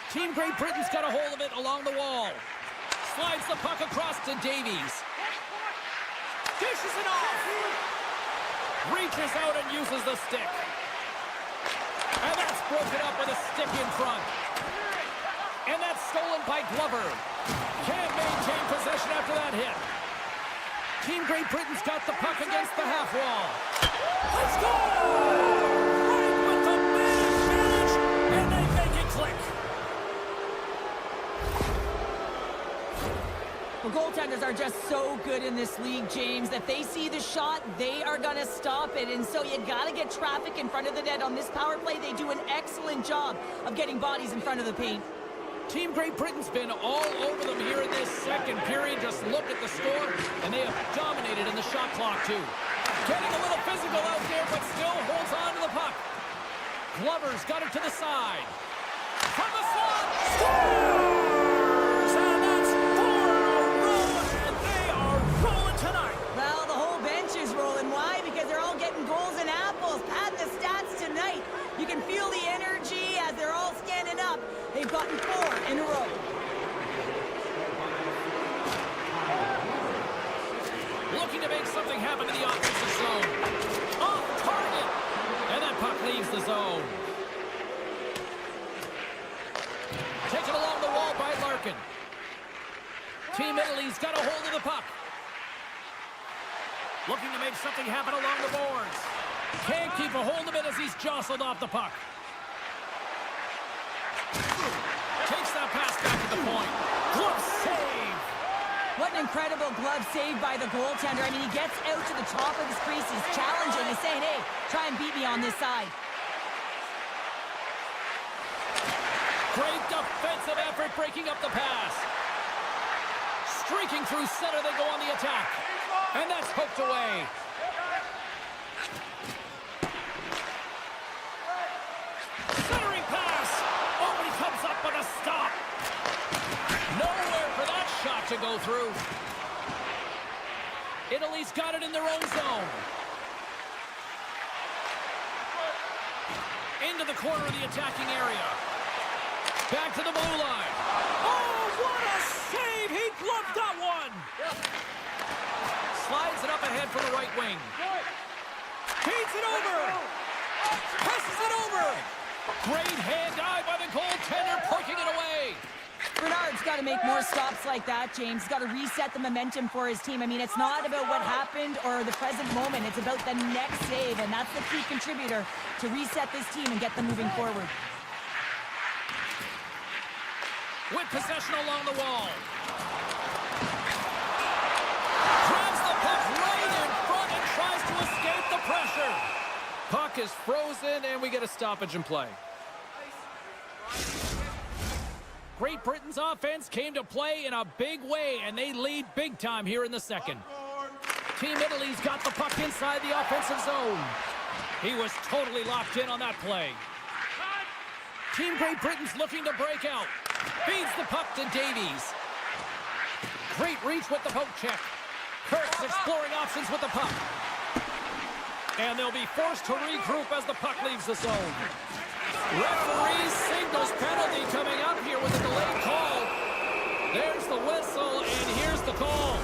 Team Great Britain's got a hold of it along the wall. Slides the puck across to Davies. Dishes it off. Reaches out and uses the stick. And that's broken up with a stick in front. And that's stolen by Glover. Can't maintain possession after that hit. Team Great Britain's got the puck against the half wall. Let's go! Right with the man advantage, and they make it click. Well, goaltenders are just so good in this league, James. If they see the shot, they are going to stop it. And so you got to get traffic in front of the net. On this power play, they do an excellent job of getting bodies in front of the paint. Team Great Britain's been all over them here in this second period. Just look at the score, and they have dominated in the shot clock, too. Getting a little physical out there, but still holds on to the puck. Glover's got it to the side. From the slot, scores! And that's 4 in a row, and they are rolling tonight. Well, the whole bench is rolling. Why? Because they're all getting goals and apples. Pad the stats tonight. You can feel the energy as they're all standing up. They've gotten 4 in a row. Looking to make something happen in the offensive zone. Off target. And that puck leaves the zone. Taken along the wall by Larkin. Team Italy's got a hold of the puck. Looking to make something happen along the boards. Can't keep a hold of it as he's jostled off the puck. Takes that pass back to the point. Glove save. What an incredible glove save by the goaltender. I mean, he gets out to the top of his crease. He's challenging. He's saying, hey, try and beat me on this side. Great defensive effort breaking up the pass. Streaking through center, they go on the attack. And that's hooked away. Centering pass. Oh, and he comes up with a stop. Nowhere for that shot to go through. Italy's got it in their own zone. Into the corner of the attacking area. Back to the blue line. Oh, what a save! He gloved that one! Slides it up ahead for the right wing. Feeds it over! Passes it over! Great hand eye by the goaltender, poking it away! Bernard's got to make more stops like that, James. He's got to reset the momentum for his team. I mean, it's not about what happened or the present moment. It's about the next save, and that's the key contributor to reset this team and get them moving forward. With possession along the wall. Grabs the puck right in front and tries to escape the pressure. Puck is frozen, and we get a stoppage in play. Great Britain's offense came to play in a big way, and they lead big time here in the second. Team Italy's got the puck inside the offensive zone. He was totally locked in on that play. Team Great Britain's looking to break out. Feeds the puck to Davies. Great reach with the poke check. Kurtz exploring options with the puck. And they'll be forced to regroup as the puck leaves the zone. Referee signals penalty coming up here with a delayed call. There's the whistle, and here's the call.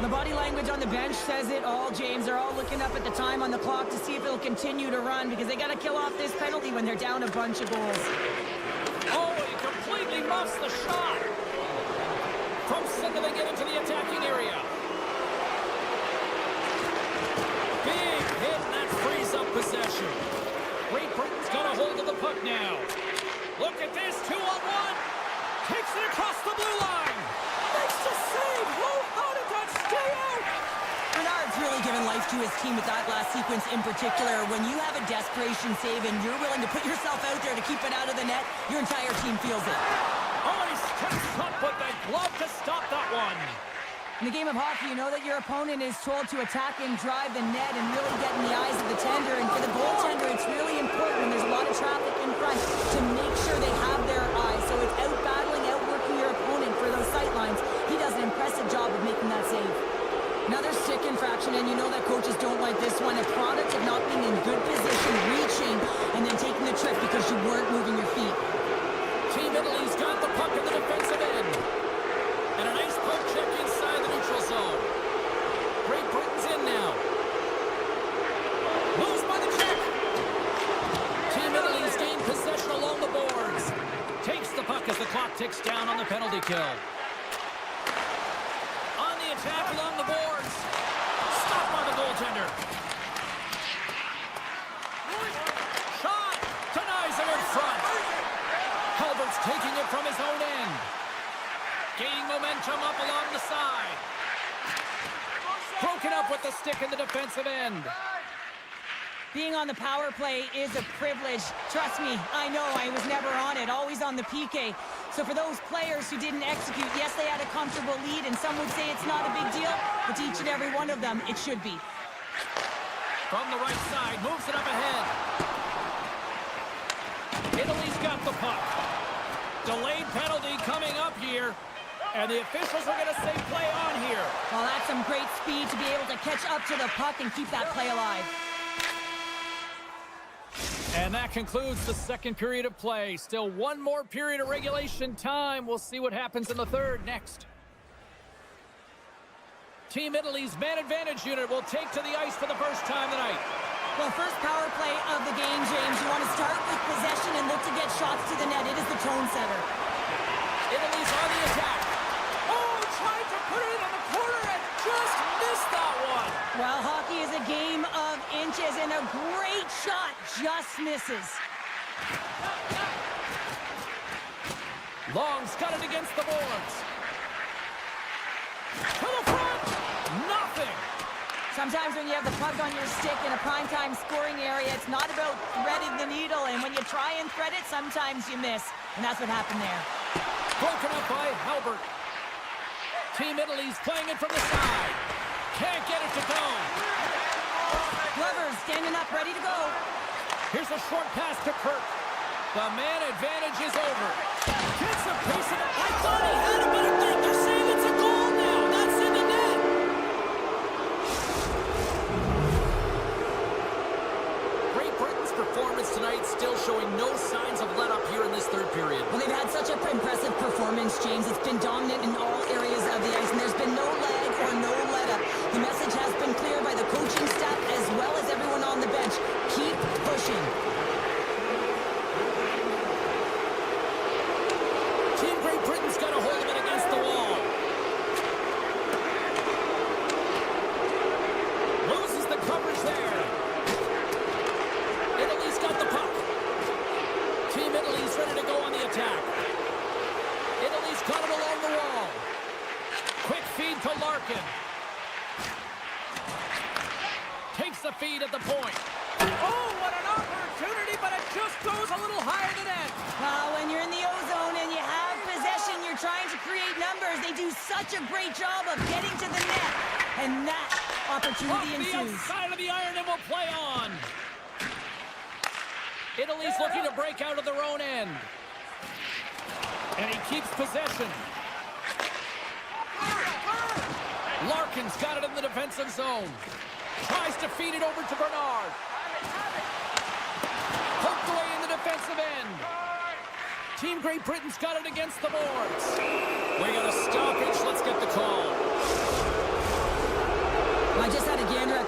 The body language on the bench says it all, James. They're all looking up at the time on the clock to see if it'll continue to run because they got to kill off this penalty when they're down a bunch of goals. Oh, he completely muffs the shot. From signaling it into the attacking area. Big hit, and that frees up possession. Great Britain's got a hold of the puck now. Look at this, 2-on-1. Takes it across the blue line. Makes the save. How did that stay out? Bernard's really given life to his team with that last sequence in particular. When you have a desperation save and you're willing to put yourself out there to keep it out of the net, your entire team feels it. Oh, he steps up with the glove to stop that one. In the game of hockey, you know that your opponent is told to attack and drive the net and really get in the eyes of the tender. And for the goaltender, it's really important when there's a lot of traffic in front to make sure they have their eyes. So it's out-battling, outworking your opponent for those sight lines. He does an impressive job of making that save. Another stick infraction, and you know that coaches don't like this one. A product of not being in good position, reaching, and then taking the trip because you weren't moving your feet. Team Italy's got the puck in the defensive end. And a nice poke check inside the neutral zone. Great Britain's in now. Moves by the check. Team Italy's gained possession along the boards. Takes the puck as the clock ticks down on the penalty kill. On the attack along the boards. Stopped by the goaltender. Shot. Denies him in front. Halbert's taking it from his own end. Gaining momentum up along the side. Broken up with the stick in the defensive end. Being on the power play is a privilege. Trust me, I know I was never on it, always on the PK. So for those players who didn't execute, yes, they had a comfortable lead, and some would say it's not a big deal, but to each and every one of them, it should be. From the right side, moves it up ahead. Italy's got the puck. Delayed penalty coming up here. And the officials are going to say play on here. Well, that's some great speed to be able to catch up to the puck and keep that play alive. And that concludes the second period of play. Still one more period of regulation time. We'll see what happens in the third next. Team Italy's man advantage unit will take to the ice for the first time tonight. Well, first power play of the game, James. You want to start with possession and look to get shots to the net. It is the tone setter. Italy's on the attack. Oh, tried to put it in the corner and just missed that one. Well, hockey is a game of inches, and a great shot just misses. Long's got it against the boards. To the front. Nothing. Sometimes when you have the puck on your stick in a primetime scoring area, it's not about threading the needle, and when you try and thread it, sometimes you miss. And that's what happened there. Broken up by Halbert. Team Italy's playing it from the side. Can't get it to go. Glover standing up, ready to go. Here's a short pass to Kirk. The man advantage is over. Gets a piece of it. I thought he had it, but they're saying it's a goal now. That's in the net. Great Britain's performance tonight still showing no signs of let up here in this third period. Well, they've had such an impressive performance, James. It's been dominant in all areas of the ice, and there's been no lag or no let-up. The message has been clear by the coaching staff as well as everyone on the bench. Keep pushing. Team Great Britain's got a hold of it against the wall. Loses the coverage there. Italy's got the puck. Team Italy's ready to go on the attack. Italy's got it along the wall. Quick feed to Larkin. Takes the feed at the point. Oh, what an opportunity, but it just goes a little higher than that. When you're in the O-zone and you have possession, you're trying to create numbers. They do such a great job of getting to the net. And that opportunity ensues. Off the outside of the iron and will play on. Italy's looking to break out of their own end. And he keeps possession. Larkin's got it in the defensive zone. Tries to feed it over to Bernard. Poked away in the defensive end. Team Great Britain's got it against the boards. We got a stoppage. Let's get the call.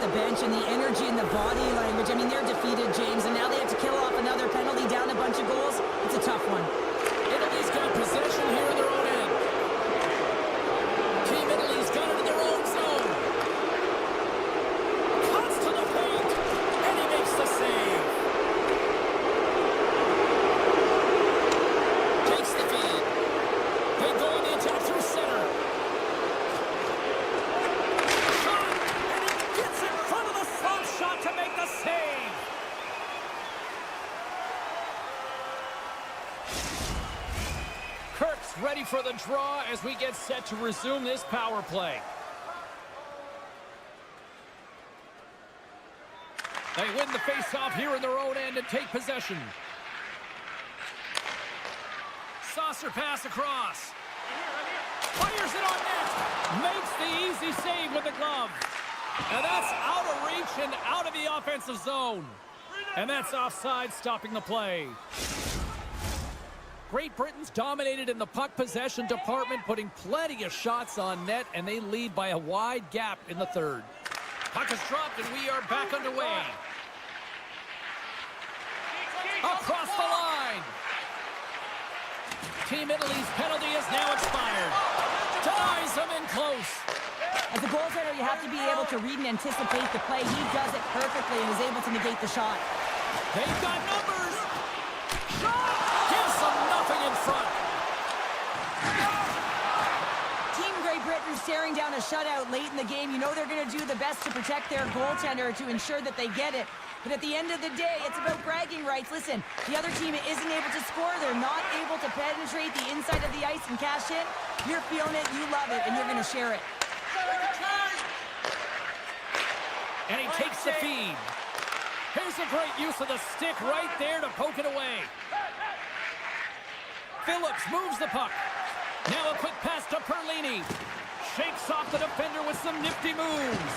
the bench and the energy and the body language. I mean, they're defeated, James, and now they have to kill off another penalty, down a bunch of goals. It's a tough one. Italy's got possession here in their own end. Team Italy's got it in their own zone. Cuts to the paint, and he makes the save. Takes the feed. They go on the attack through center. Shot, and he gets in front of the slump shot to make the save. Kirk's ready for the draw as we get set to resume this power play. They win the face-off here in their own end and take possession. Saucer pass across. Fires it on net. Makes the easy save with the glove. And that's out of reach and out of the offensive zone. And that's offside, stopping the play. Great Britain's dominated in the puck possession department, putting plenty of shots on net, and they lead by a wide gap in the third. Puck is dropped, and we are back underway. Across the line. Team Italy's penalty is now expired. Denies him in close. As a goaltender, you have to be able to read and anticipate the play. He does it perfectly and is able to negate the shot. They've got numbers. Shot! Gives them nothing in front. Team Great Britain staring down a shutout late in the game. You know they're going to do the best to protect their goaltender to ensure that they get it. But at the end of the day, it's about bragging rights. Listen, the other team isn't able to score. They're not able to penetrate the inside of the ice and cash in. You're feeling it, you love it, and you're going to share it. And he takes the feed. Here's a great use of the stick right there to poke it away. Phillips moves the puck. Now a quick pass to Perlini. Shakes off the defender with some nifty moves.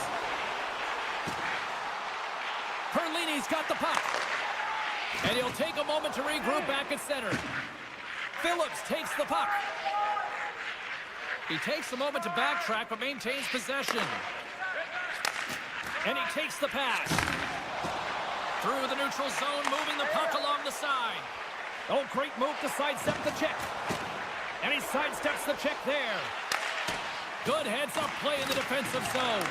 Perlini's got the puck. And he'll take a moment to regroup back at center. Phillips takes the puck. He takes a moment to backtrack but maintains possession. And he takes the pass. Through the neutral zone, moving the puck along the side. Oh, great move to sidestep the check. And he sidesteps the check there. Good heads-up play in the defensive zone.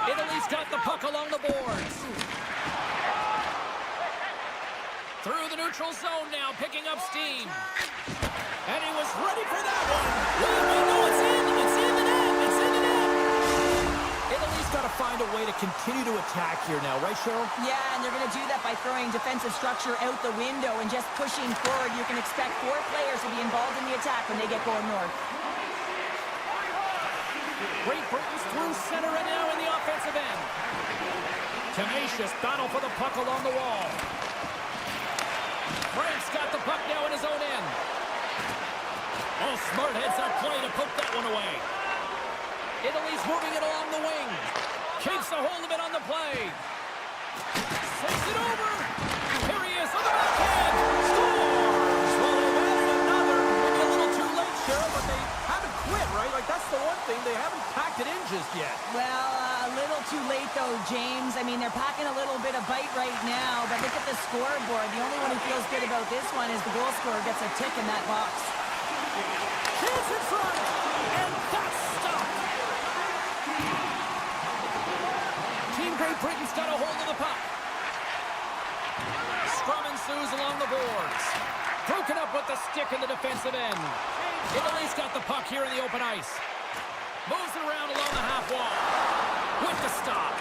Italy's got the puck along the boards. Through the neutral zone now, picking up steam. And he was ready for that one. No, it's in. It's in the net. It's in the net. Italy's got to find a way to continue to attack here now, right, Cheryl? Yeah, and they're going to do that by throwing defensive structure out the window and just pushing forward. You can expect 4 players to be involved in the attack when they get going north. Great Britain's through center and now in the offensive end. Tenacious battle for the puck along the wall. Frank's got the puck now in his own end. Oh, smart heads-up play to poke that one away. Italy's moving it along the wing. Keeps a hold of it on the play. Sends it over. Here he is on the backhand. Scores! Well, they've added another. Maybe a little too late, Cheryl, but they haven't quit, right? Like, that's the one thing. They haven't packed it in just yet. Well, a little too late, though, James. I mean, they're packing a little bit of bite right now, but look at the scoreboard. The only one who feels good about this one is the goal scorer gets a tick in that box. Here's in front, and that's stopped. Team Great Britain's got a hold of the puck. Scrum ensues along the boards. Broken up with the stick in the defensive end. Italy's got the puck here in the open ice. Moves it around along the half wall. With the stop.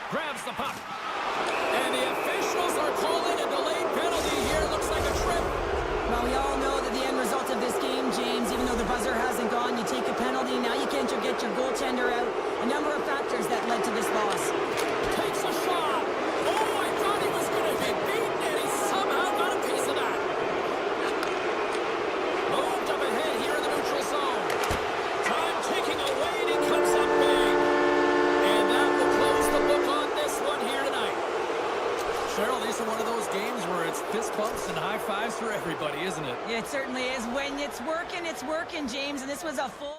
Grabs the puck. And the officials are calling a delayed penalty here. Looks like a trip. Well, we all know that the end result of this game, James, even though the buzzer hasn't gone, you take a penalty. Now you can't get your goaltender out. A number of factors that led to this loss. Takes a shot. Oh, I thought he was going to be beaten, and he somehow got a piece of that. Moved up ahead here in the neutral zone. Time ticking away, and he comes up big. And that will close the book on this one here tonight. Cheryl, these are one of those games where it's fist bumps and high fives for everybody, isn't it? It certainly is. When it's working, James, and this was a full...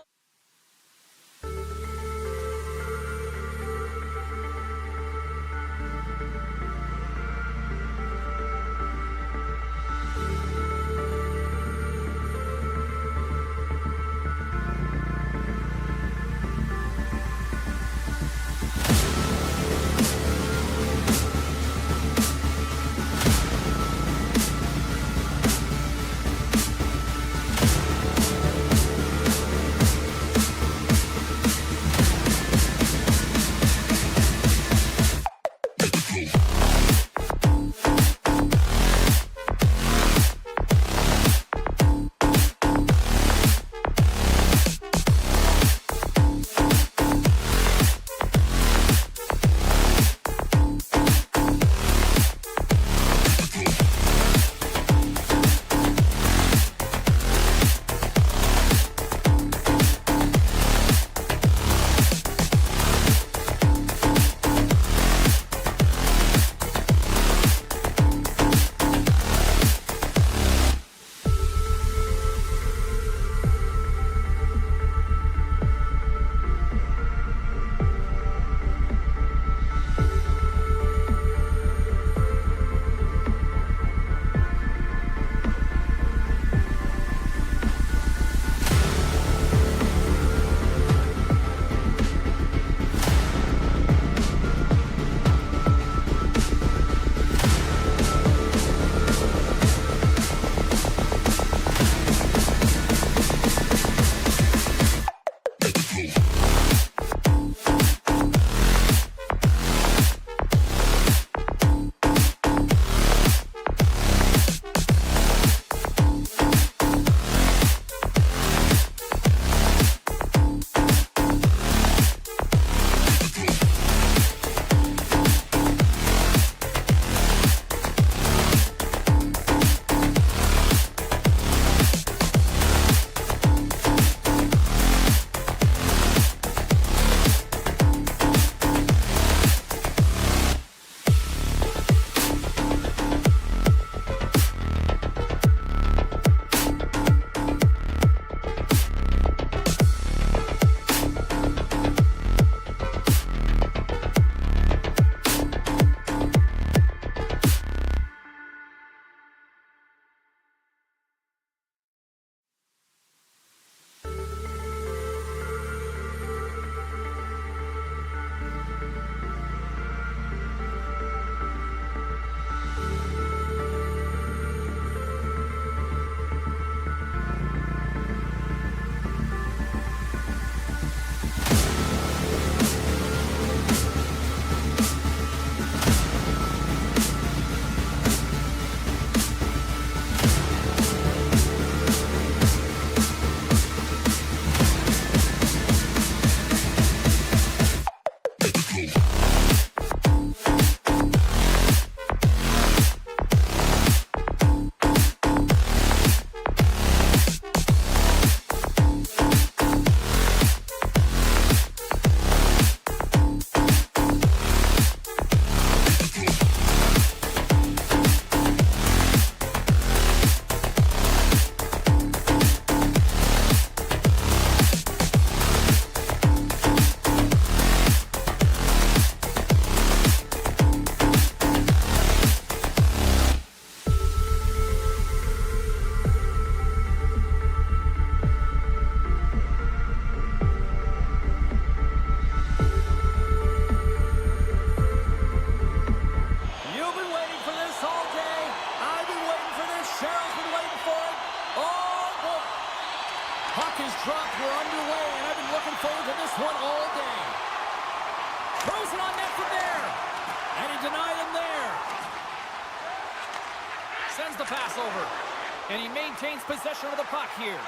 gains possession of the puck here.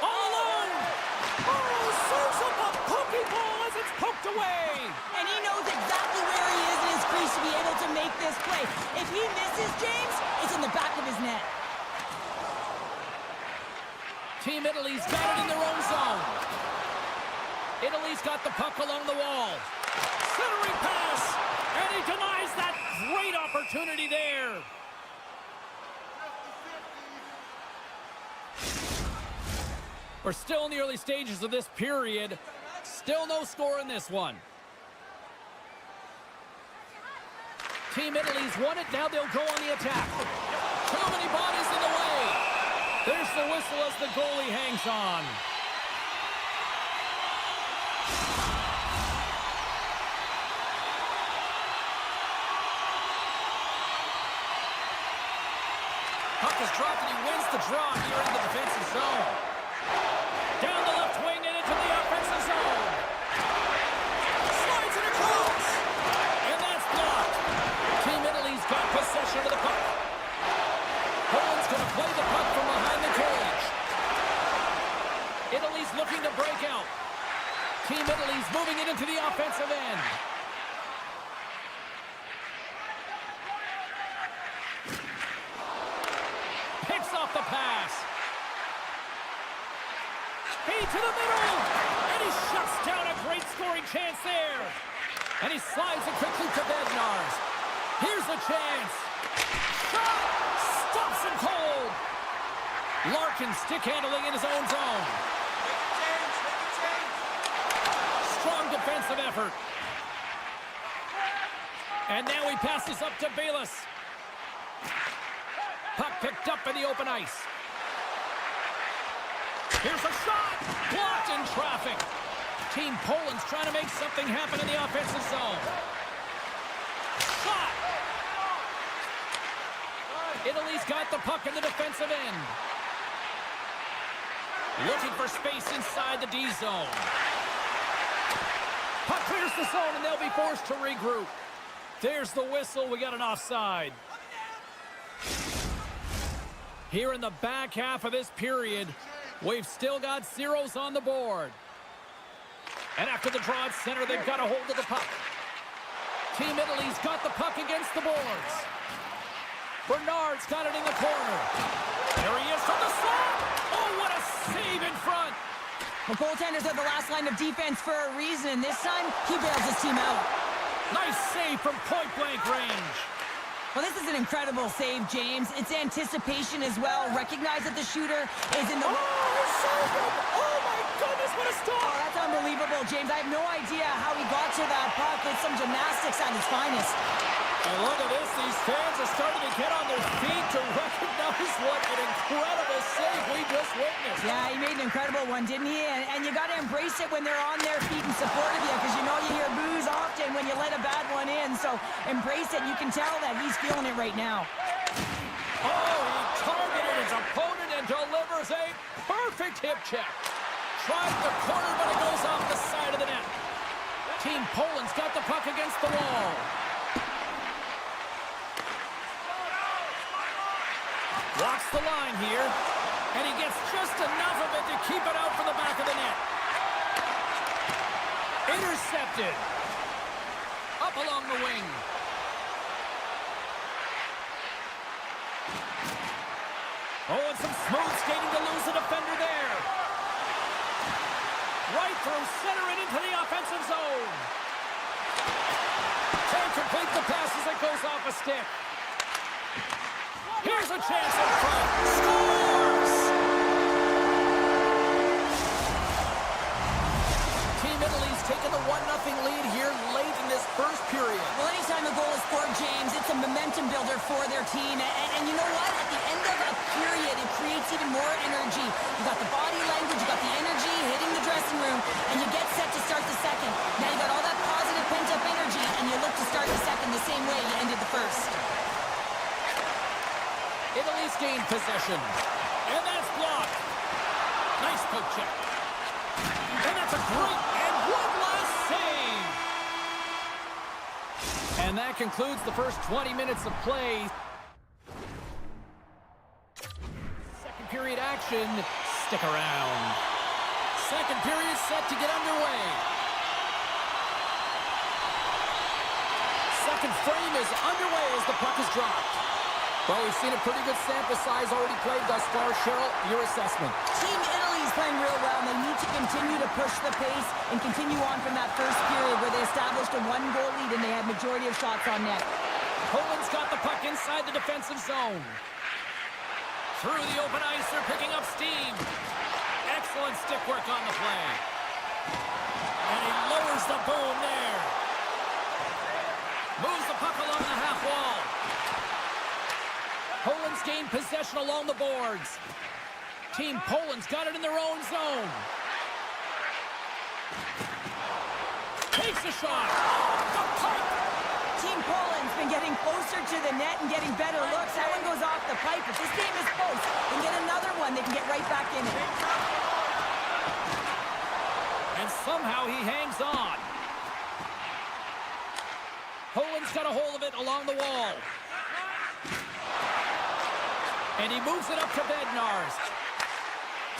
All alone! Oh, serves up a pokeball as it's poked away! And he knows exactly where he is in his crease to be able to make this play. If he misses, James, it's in the back of his net. Team Italy's got it in their own zone. Italy's got the puck along the wall. Centering pass, and he denies that great opportunity there. We're still in the early stages of this period. Still no score in this one. Team Italy's won it. Now they'll go on the attack. Too many bodies in the way. There's the whistle as the goalie hangs on. Puck is dropped and he wins the draw here in the defensive zone. Down the left wing and into the offensive zone. Slides it across. And that's blocked. Team Italy's got possession of the puck. Poland's going to play the puck from behind the cage. Italy's looking to break out. Team Italy's moving it into the offensive end. Picks off the pass. Feed to the middle. And he shuts down a great scoring chance there. And he slides it quickly to Bednarz. Here's a chance. Shot! Stops him cold. Larkin stick handling in his own zone. Strong defensive effort. And now he passes up to Bayless. Puck picked up in the open ice. Here's a shot. Blocked in traffic. Team Poland's trying to make something happen in the offensive zone. Shot. Italy's got the puck in the defensive end. Looking for space inside the D zone. Puck clears the zone and they'll be forced to regroup. There's the whistle. We got an offside. Here in the back half of this period, we've still got zeros on the board. And after the draw at center, they've got a hold of the puck. Team Italy's got the puck against the boards. Bernard's got it in the corner. There he is from the slot. Oh, what a save in front. The goaltenders are the last line of defense for a reason. This time, he bails his team out. Nice save from point-blank range. Well, this is an incredible save, James. It's anticipation as well. Recognize that the shooter is in the... Oh, my goodness, what a stop! Oh, that's unbelievable, James. I have no idea how he got to that puck. It's some gymnastics at its finest. And look at this. These fans are starting to get on their feet to recognize what an incredible save we just witnessed. Yeah, he made an incredible one, didn't he? And you got to embrace it when they're on their feet in support of you, because you know you hear boos often when you let a bad one in. So embrace it. You can tell that he's feeling it right now. Oh, he targeted his opponent and delivers a perfect hip check. Tried the corner, but it goes off the side of the net. Team Poland's got the puck against the wall. Walks the line here, and he gets just enough of it to keep it out from the back of the net. Intercepted. Up along the wing. Oh, and some smooth skating to lose the defender there. Right through center and into the offensive zone. Can't complete the pass as it goes off a stick. Here's a chance in front. Scores! Team Italy's taken the 1-0 lead here late in this first period. Well, anytime a goal is scored, James, it's a momentum builder for their team. And you know what? At the end of a period, it creates even more energy. You got the body language, you got the energy hitting the dressing room, and you get set to start the second. Now you got all that positive pent-up energy, and you look to start the second the same way you ended the first. Italy's gained possession. And that's blocked. Nice poke check. And that's a great and one last save. And that concludes the first 20 minutes of play. Second period action. action, stick around. Second period set to get underway. Second frame is underway as the puck is dropped. Well, we've seen a pretty good sample size already played thus far. Cheryl, your assessment. Team Italy is playing real well, and they need to continue to push the pace and continue on from that first period where they established a one-goal lead and they had majority of shots on net. Poland's got the puck inside the defensive zone. Through the open ice, they're picking up steam. Excellent stick work on the play. And he lowers the boom there. Moves the puck along the half wall. Poland's gained possession along the boards. Team Poland's got it in their own zone. Takes a shot. The pipe. Team Poland's been getting closer to the net and getting better looks. That one goes off the pipe. If this game is close, they can get another one. They can get right back in it. And somehow he hangs on. Poland's got a hold of it along the wall. And he moves it up to Bednarz.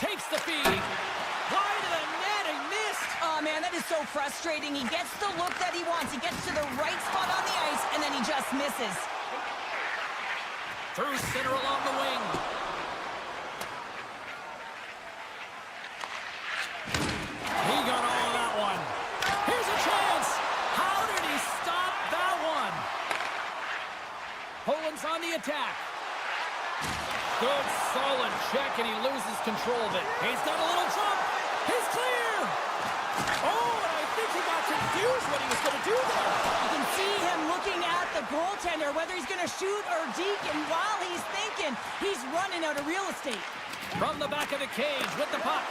Takes the feed. Wide to the net, he missed. Oh, man, that is so frustrating. He gets the look that he wants. He gets to the right spot on the ice, and then he just misses. Through center along the wing. He got all of that one. Here's a chance. How did he stop that one? Poland's on the attack. Good, solid check, and he loses control of it. He's got a little jump. He's clear. Oh, and I think he got confused what he was going to do there. You can see him looking at the goaltender, whether he's going to shoot or deke, and while he's thinking, he's running out of real estate. From the back of the cage with the puck.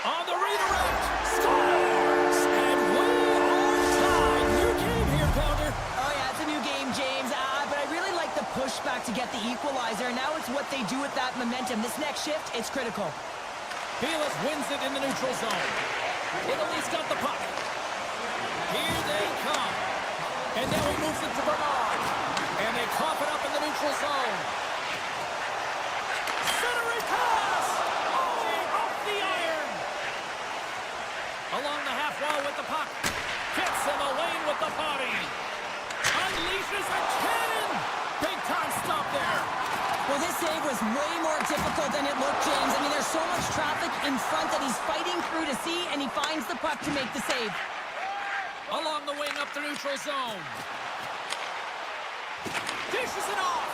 On the redirect. Scores! And we are tied. New game here, Pounder. Oh, yeah, it's a new game, James. But I really like the pushback to get the equalizer. Now it's what they do with that momentum. This next shift, it's critical. Velas wins it in the neutral zone. Italy's got the puck. Here they come. And now he moves it to Bernard. And they cough it up in the neutral zone. Centering pass! Oh, off the iron! Along the half wall with the puck. Gets him a lane with the body. Unleashes a cannon! Big time stop there. Well, this save was way more difficult than it looked, James. I mean, there's so much traffic in front that he's fighting through to see, and he finds the puck to make the save. Along the wing up the neutral zone. Dishes it off.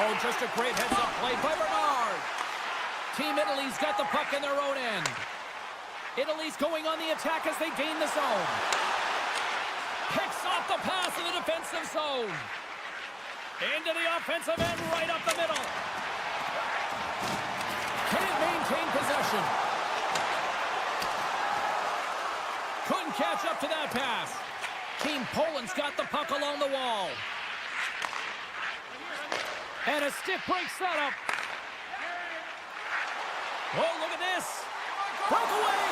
Oh, just a great heads-up play by Bernard. Team Italy's got the puck in their own end. Italy's going on the attack as they gain the zone. Picks off the pass in the defensive zone. Into the offensive end, right up the middle. Can't maintain possession. Couldn't catch up to that pass. Team Poland's got the puck along the wall. And a stick breaks that up. Oh, look at this. Breakaway.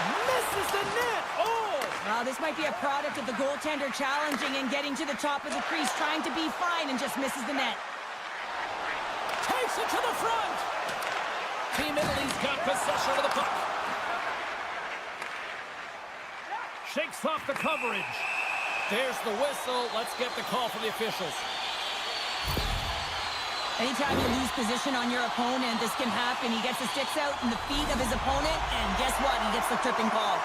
Misses the net. Oh! Well, this might be a product of the goaltender challenging and getting to the top of the crease, trying to be fine, and just misses the net. Takes it to the front. Team Italy's got possession of the puck. Shakes off the coverage. There's the whistle. Let's get the call from the officials. Anytime you lose position on your opponent, this can happen. He gets the sticks out in the feet of his opponent, and guess what? He gets the tripping call.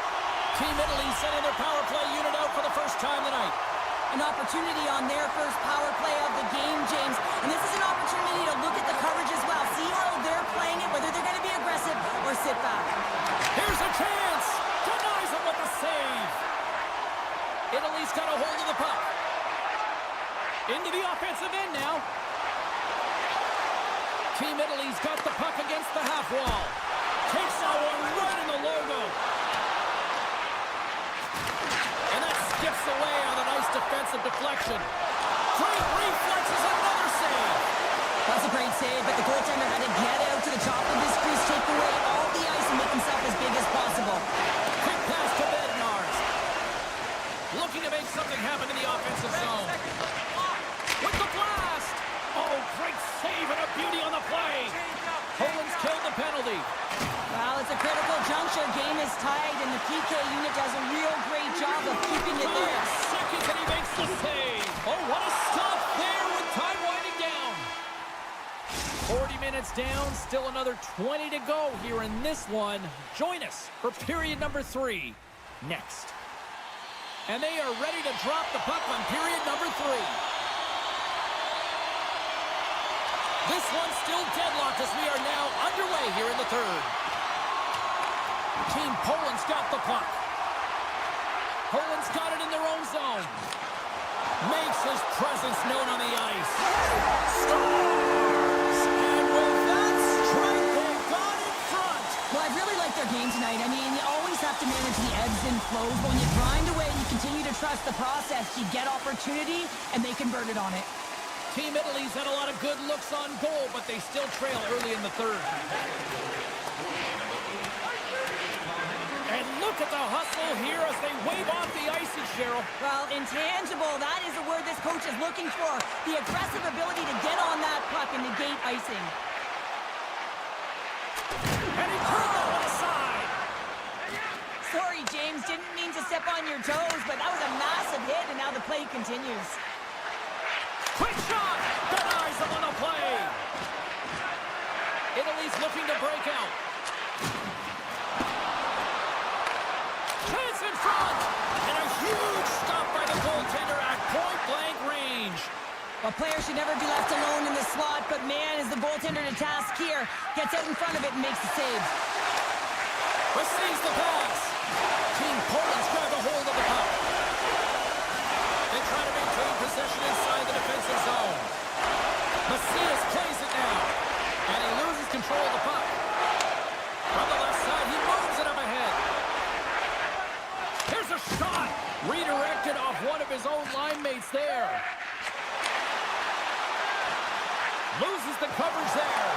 Team Italy sending their power play unit out for the first time tonight. An opportunity on their first power play of the game, James. And this is an opportunity to look at the coverage as well. See how they're playing it, whether they're going to be aggressive or sit back. Here's a chance. Denies him with the save. Italy's got a hold of the puck. Into the offensive end now. Team Italy's got the puck against the half wall. Takes that one right in the logo. And that skips away on a nice defensive deflection. Great reflexes, another save. That's a great save, but the goaltender had to get out to the top of his crease, take away all the ice, and make himself as big as possible. Quick pass to Bednarz. Looking to make something happen in the offensive zone. With the blast. Oh, great save and a beauty on the play. is tight, and the PK unit does a real great job of keeping it there. Seconds, and he makes the save. Oh, what a stop there with time winding down. 40 minutes down, still another 20 to go here in this one. Join us for period number 3 next. And they are ready to drop the puck on period number 3. This one's still deadlocked as we are now underway here in the third. Team Poland's got the puck. Poland's got it in their own zone. Makes his presence known on the ice. Scores! And with that strike, they've gone in front. Well, I really like their game tonight. I mean, you always have to manage the ebbs and flows. But when you grind away and you continue to trust the process, you get opportunity, and they convert it on it. Team Italy's had a lot of good looks on goal, but they still trail early in the third. And look at the hustle here as they wave off the icing, Cheryl. Well, intangible, that is the word this coach is looking for. The aggressive ability to get on that puck and negate icing. And he turned that one aside. Sorry, James, didn't mean to step on your toes, but that was a massive hit, and now the play continues. Quick shot! Denies him on the play. Italy's looking to break out. Chance in front! And a huge stop by the goaltender at point-blank range. A player should never be left alone in the slot, but man, is the goaltender to task here. Gets out in front of it and makes the save. Receives the pass. Team Poland's grabbed a hold of the puck. They try to maintain possession inside the defensive zone. Macias plays it now. And he loses control of the puck. From the left side, he moves it up ahead. Here's a shot. Redirected off one of his own line mates there. Loses the coverage there.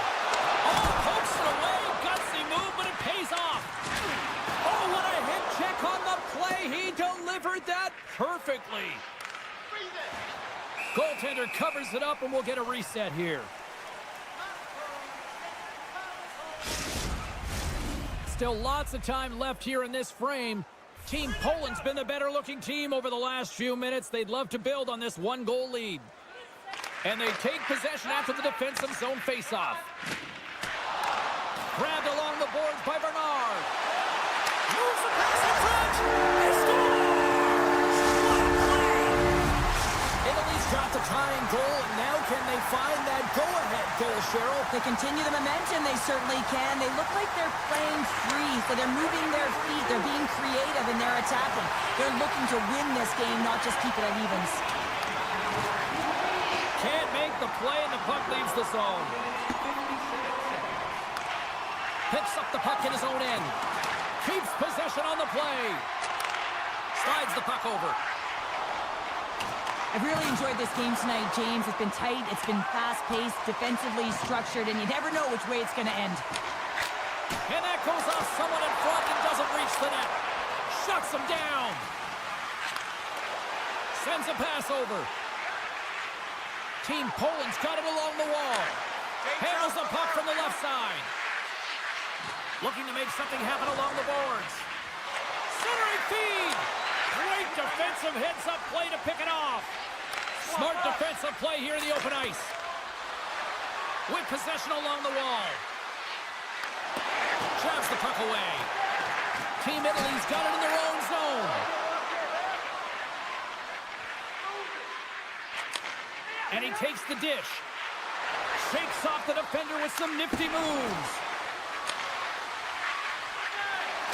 Oh, pokes it away. Gutsy move, but it pays off. Oh, what a hip check on the play. He delivered that perfectly. Goaltender covers it up, and we'll get a reset here. Still lots of time left here in this frame. Team Poland's been the better-looking team over the last few minutes. They'd love to build on this one-goal lead. And they take possession after the defensive zone faceoff. Grabbed along the boards by Bernard. Moves the pass in front. He scores! What a play! Italy's got the tying goal, and now can they find that go-ahead goal, Cheryl? They continue the momentum, they certainly can. They look like they're playing free, so they're moving their feet. They're being creative in their attacking. They're looking to win this game, not just keep it at evens. Can't make the play, and the puck leaves the zone. Picks up the puck in his own end. Keeps possession on the play. Slides the puck over. I've really enjoyed this game tonight, James. It's been tight, it's been fast-paced, defensively structured, and you never know which way it's going to end. And that goes off someone in front and doesn't reach the net. Shuts him down. Sends a pass over. Team Poland's got it along the wall. Handles the puck from the left side. Looking to make something happen along the boards. Centering feed. Great defensive heads-up play to pick it off. Smart defensive play here in the open ice. With possession along the wall. Jabs the puck away. Team Italy's got it in their own zone. And he takes the dish. Shakes off the defender with some nifty moves.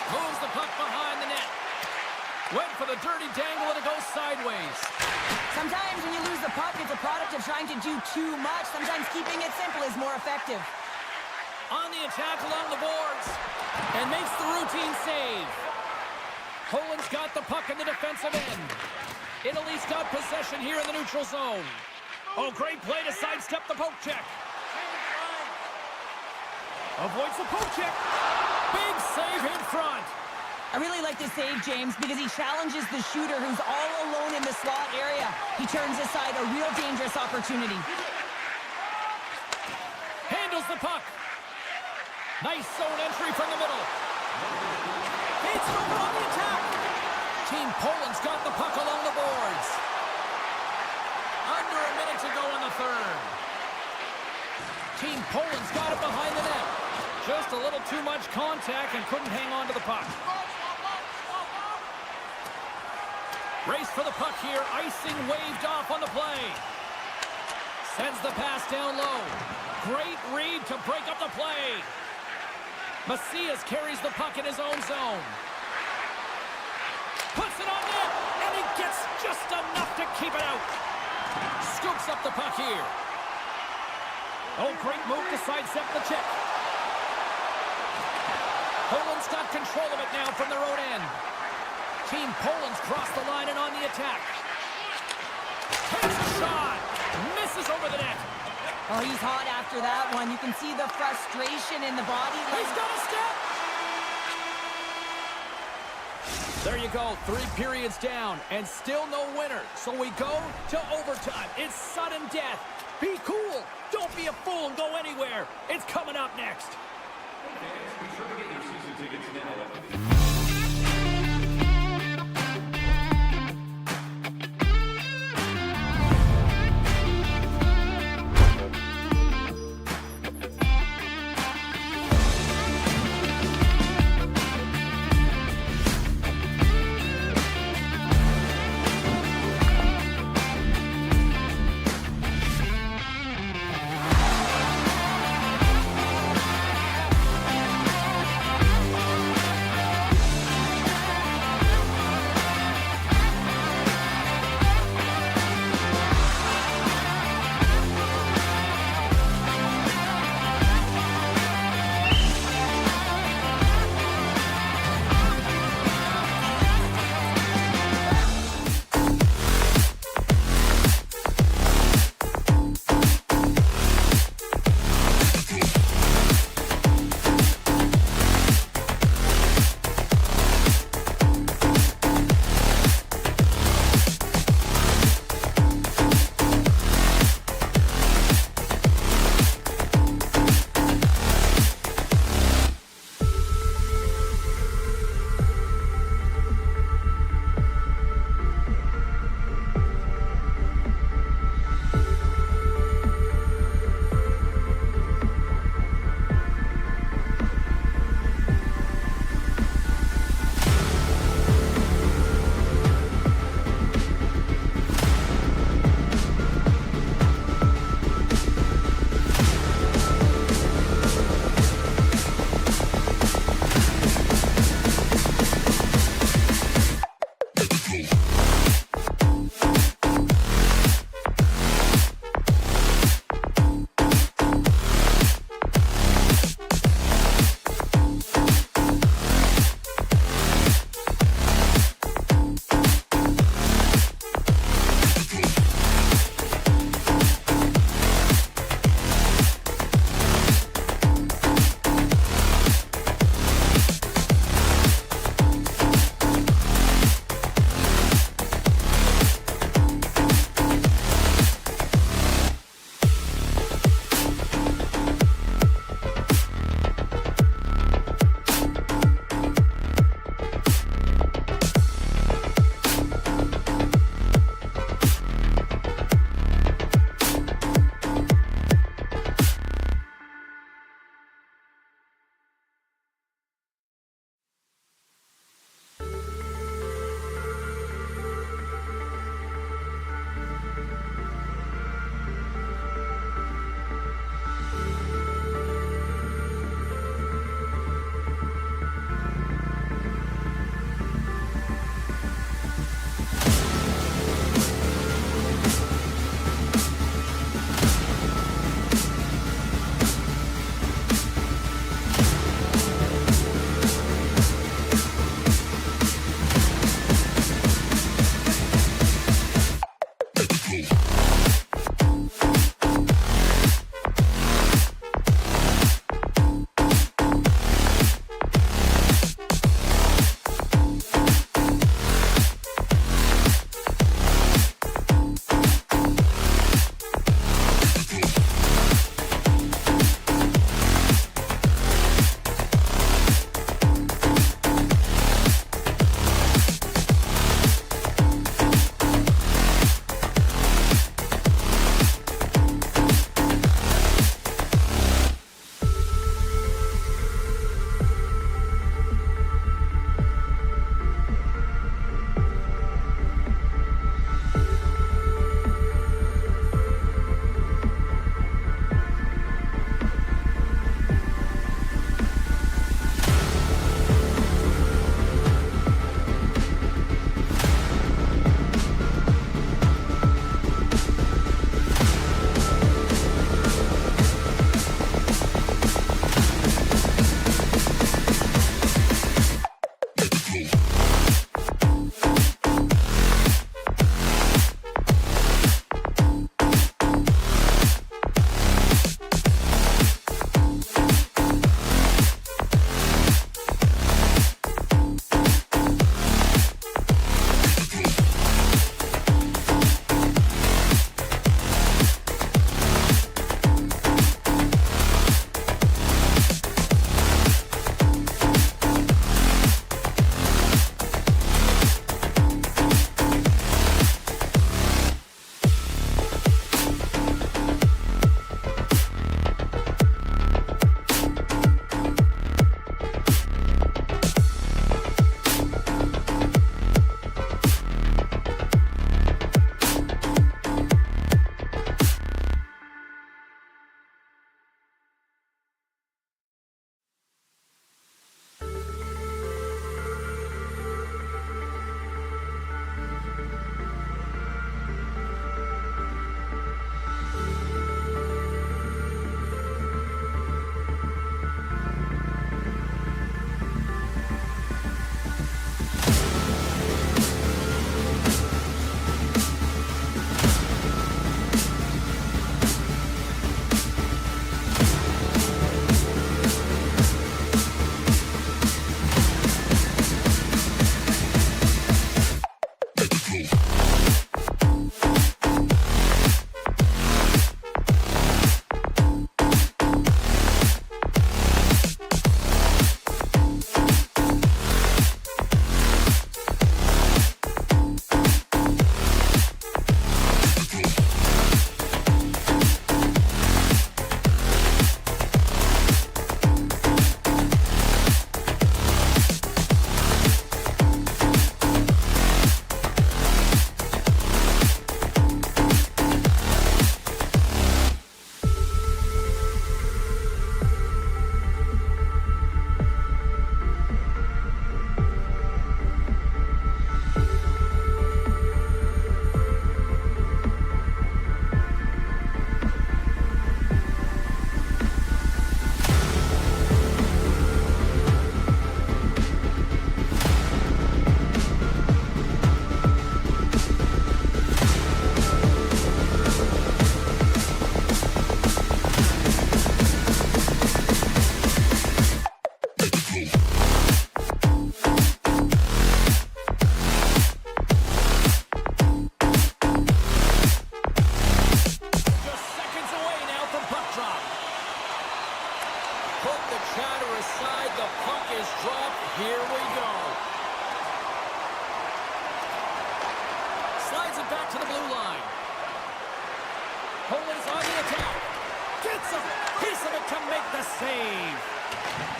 Moves the puck behind the net. Went for the dirty dangle and it goes sideways. Sometimes when you lose the puck, it's a product of trying to do too much. Sometimes keeping it simple is more effective. On the attack along the boards. And makes the routine save. Poland's got the puck in the defensive end. Italy's got possession here in the neutral zone. Oh, great play to sidestep the poke check. Avoids the poke check. Big save in front. I really like this save, James, because he challenges the shooter who's all alone in the slot area. He turns aside a real dangerous opportunity. Handles the puck. Nice zone entry from the middle. It's over on the attack. Team Poland's got the puck along the boards. Under a minute to go in the third. Team Poland's got it behind the net. Just a little too much contact and couldn't hang on to the puck. Race for the puck here. Icing waved off on the play. Sends the pass down low. Great read to break up the play. Macias carries the puck in his own zone. Puts it on net, and he gets just enough to keep it out. Scoops up the puck here. Oh, great move to sidestep the check. Poland's got control of it now from their own end. Team Poland's crossed the line and on the attack. Takes a shot. Misses over the net. Oh, he's hot after that one. You can see the frustration in the body. He's got a step. There you go. 3 periods down and still no winner. So we go to overtime. It's sudden death. Be cool. Don't be a fool and go anywhere. It's coming up next. Be sure to get your season tickets now.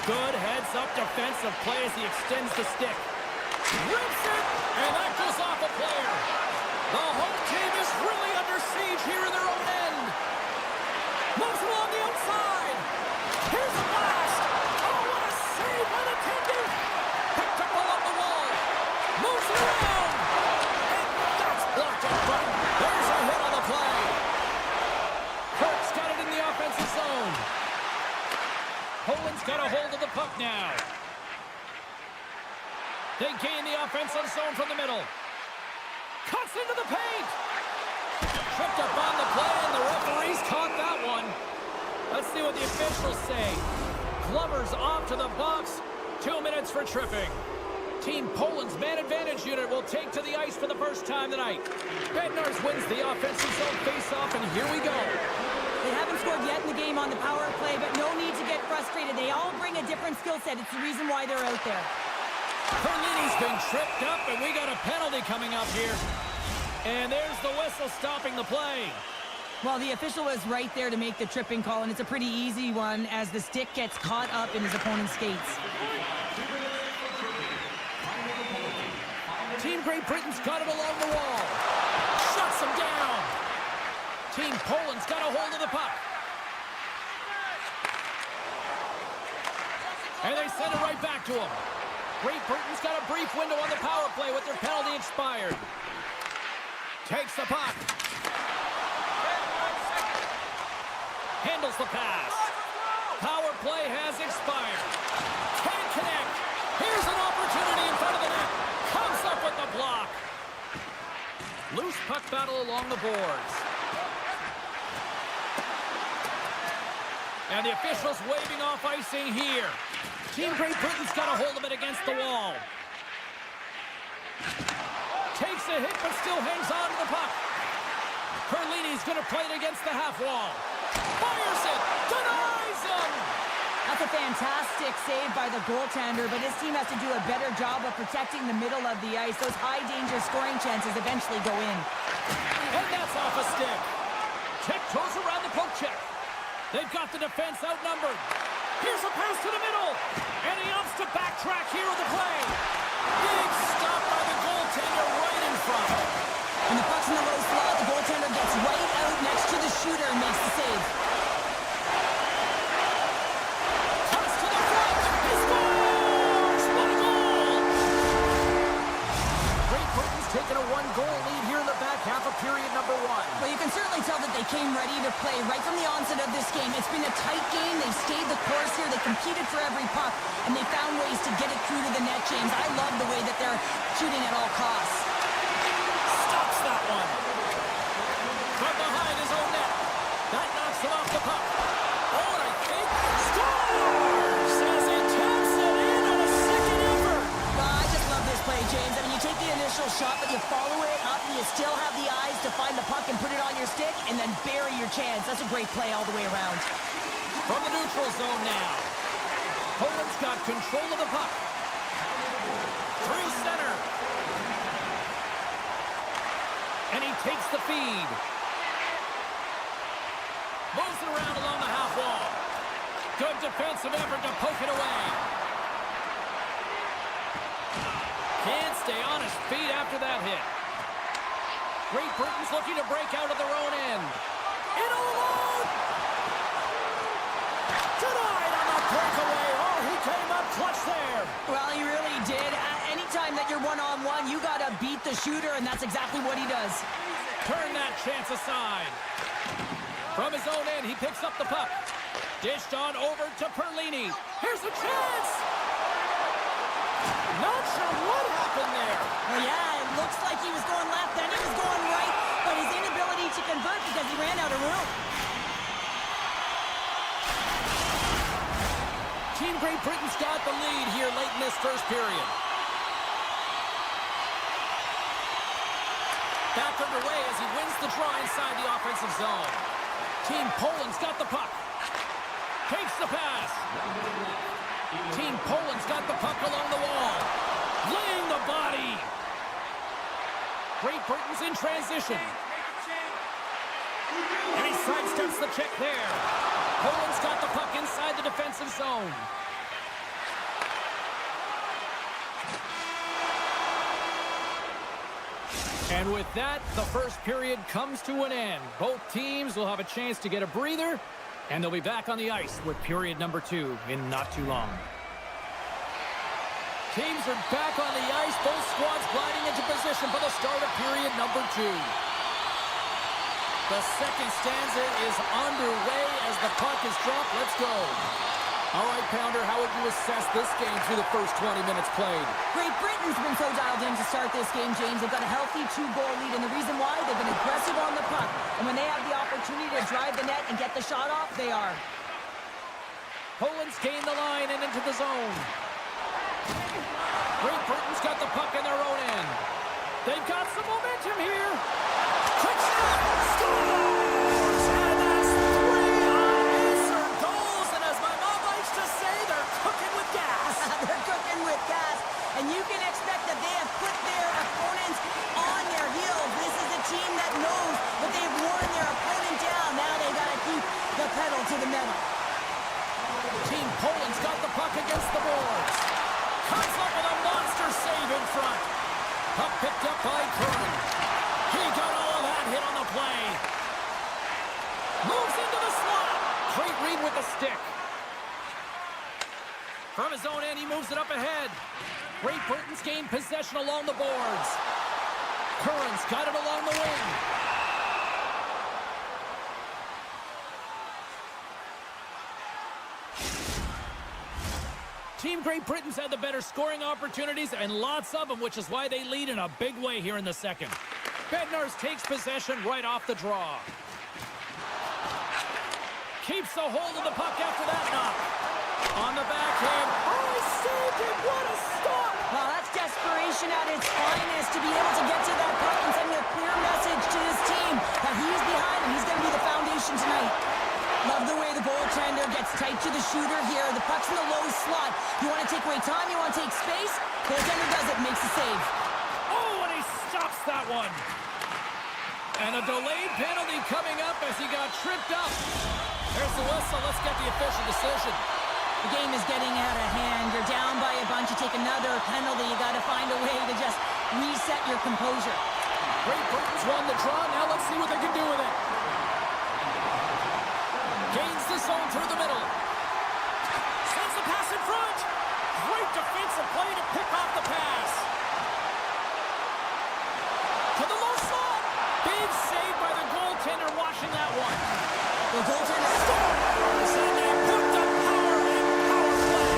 Good heads-up defensive play as he extends the stick. Rips it, and that goes off a player. The home team is really under siege here in their own end. Moves it along the outside. Here's a blast. Oh, what a save by the tender. Picked up along the wall. Moves it around. And that's blocked in front. There's a hit on the play. Kirk's got it in the offensive zone. Poland's got a hold of the puck now. They gain the offensive zone from the middle. Cuts into the paint. Tripped up on the play, and the referees caught that one. Let's see what the officials say. Glover's off to the box. 2 minutes for tripping. Team Poland's man advantage unit will take to the ice for the first time tonight. Bednarz wins the offensive zone face-off, and here we go. They haven't scored yet in the game on the power play, but no need to get frustrated. They all bring a different skill set. It's the reason why they're out there. Perlini's been tripped up, and we got a penalty coming up here. And there's the whistle stopping the play. Well, the official was right there to make the tripping call, and it's a pretty easy one as the stick gets caught up in his opponent's skates. Team Great Britain's got it along the wall. Shuts him down. Team Poland's got a hold of the puck. And they send it right back to him. Great Britain's got a brief window on the power play with their penalty expired. Takes the puck. Handles the pass. Power play has expired. Can't connect. Here's an opportunity in front of the net. puck battle along the boards. And the officials waving off icing here. Team Great Britain's got a hold of it against the wall. Takes a hit, but still hangs on to the puck. Perlini's going to play it against the half wall. Fires it! Denies him! That's a fantastic save by the goaltender, but his team has to do a better job of protecting the middle of the ice. Those high-danger scoring chances eventually go in. And that's off a stick. Tiptoes around the poke check. They've got the defense outnumbered. Here's a pass to the middle. And he opts to backtrack here with the play. Big stop by the goaltender right in front. When the puck's in the low slot, the goaltender gets right out next to the shooter and makes the save. Toss to the front. He scores! What a goal! Great Britain's taken a one-goal lead here in the back half of period number 1. Well, you can certainly tell that they came ready to play right from the onset of this game. It's been a tight game. They've stayed the course here. They competed for every puck, and they found ways to get it through to the net, James. I love the way that they're shooting at all costs. Stops that one. From behind his own net. That knocks him off the puck. Oh, and I think scores! As he taps it in on a second effort. I just love this play, James. I mean, you take the initial shot, but you follow it up, and you still have the eyes to find the puck and put it on your stick, and then bury your chance. That's a great play all the way around. From the neutral zone now. Poland's got control of the puck. Through center. And he takes the feed. Moves it around along the half wall. Good defensive effort to poke it away. Can't stay on his feet after that hit. Great Britain's looking to break out of their own end. In alone! Denied on the breakaway. Oh, he came up clutch there. Well, he really did. Anytime that you're one-on-one, you got to beat the shooter, and that's exactly what he does. Turn that chance aside. From his own end, he picks up the puck. Dished on over to Perlini. Here's a chance! Not sure what happened there. Well, yeah, it looks like he was going left, then he was going right, but his inability to convert because he ran out of room. Team Great Britain's got the lead here late in this first period. Back underway as he wins the draw inside the offensive zone. Team Poland's got the puck. Takes the pass. Team Poland's got the puck along the wall. Laying the body. Great Britain's in transition. And he sidesteps the check there. Poland's got the puck inside the defensive zone. And with that, the first period comes to an end. Both teams will have a chance to get a breather, and they'll be back on the ice with period number 2 in not too long. Teams are back on the ice, both squads gliding into position for the start of period number 2. The second stanza is underway as the puck is dropped. Let's go. All right, Pounder, how would you assess this game through the first 20 minutes played? Great Britain's been so dialed in to start this game, James. They've got a healthy 2-goal lead, and the reason why, they've been aggressive on the puck. And when they have the opportunity to drive the net and get the shot off, they are. Poland's gained the line and into the zone. Great Britain's got the puck in their own end. They've got some momentum here. Quick shot! Scores! And that's 3 unanswered goals. And as my mom likes to say, they're cooking with gas. They're cooking with gas. And you can expect that they have put their opponents on their heels. This is a team that knows that they've worn their opponent down. Now they got to keep the pedal to the metal. Team Poland's got the puck against the boards. Comes up with a monster save in front. Puck picked up by Curran. He got all of that hit on the play. Moves into the slot. Great read with the stick. From his own end, he moves it up ahead. Great Britain's gained possession along the boards. Curran's got it along the wing. Team Great Britain's had the better scoring opportunities, and lots of them, which is why they lead in a big way here in the second. Bednarz takes possession right off the draw. Keeps a hold of the puck after that knock. On the backhand. Oh, he saved it. What a stop. Well, that's desperation at its finest to be able to get to that puck and send a clear message to his team that he's behind and he's going to be the foundation tonight. Love the way the goaltender gets tight to the shooter here. The puck's in the low slot. You want to take away time, you want to take space. Goaltender does it, makes the save. Oh, and he stops that one. And a delayed penalty coming up as he got tripped up. There's the whistle. Let's get the official decision. The game is getting out of hand. You're down by a bunch. You take another penalty. You got to find a way to just reset your composure. Great Britain's won the draw. Now let's see what they can do with it. Gains the zone through the middle. Sends the pass in front. Great defensive play to pick off the pass. To the low slot. Big save by the goaltender watching that one. The goaltender scores. And they picked up power and power play.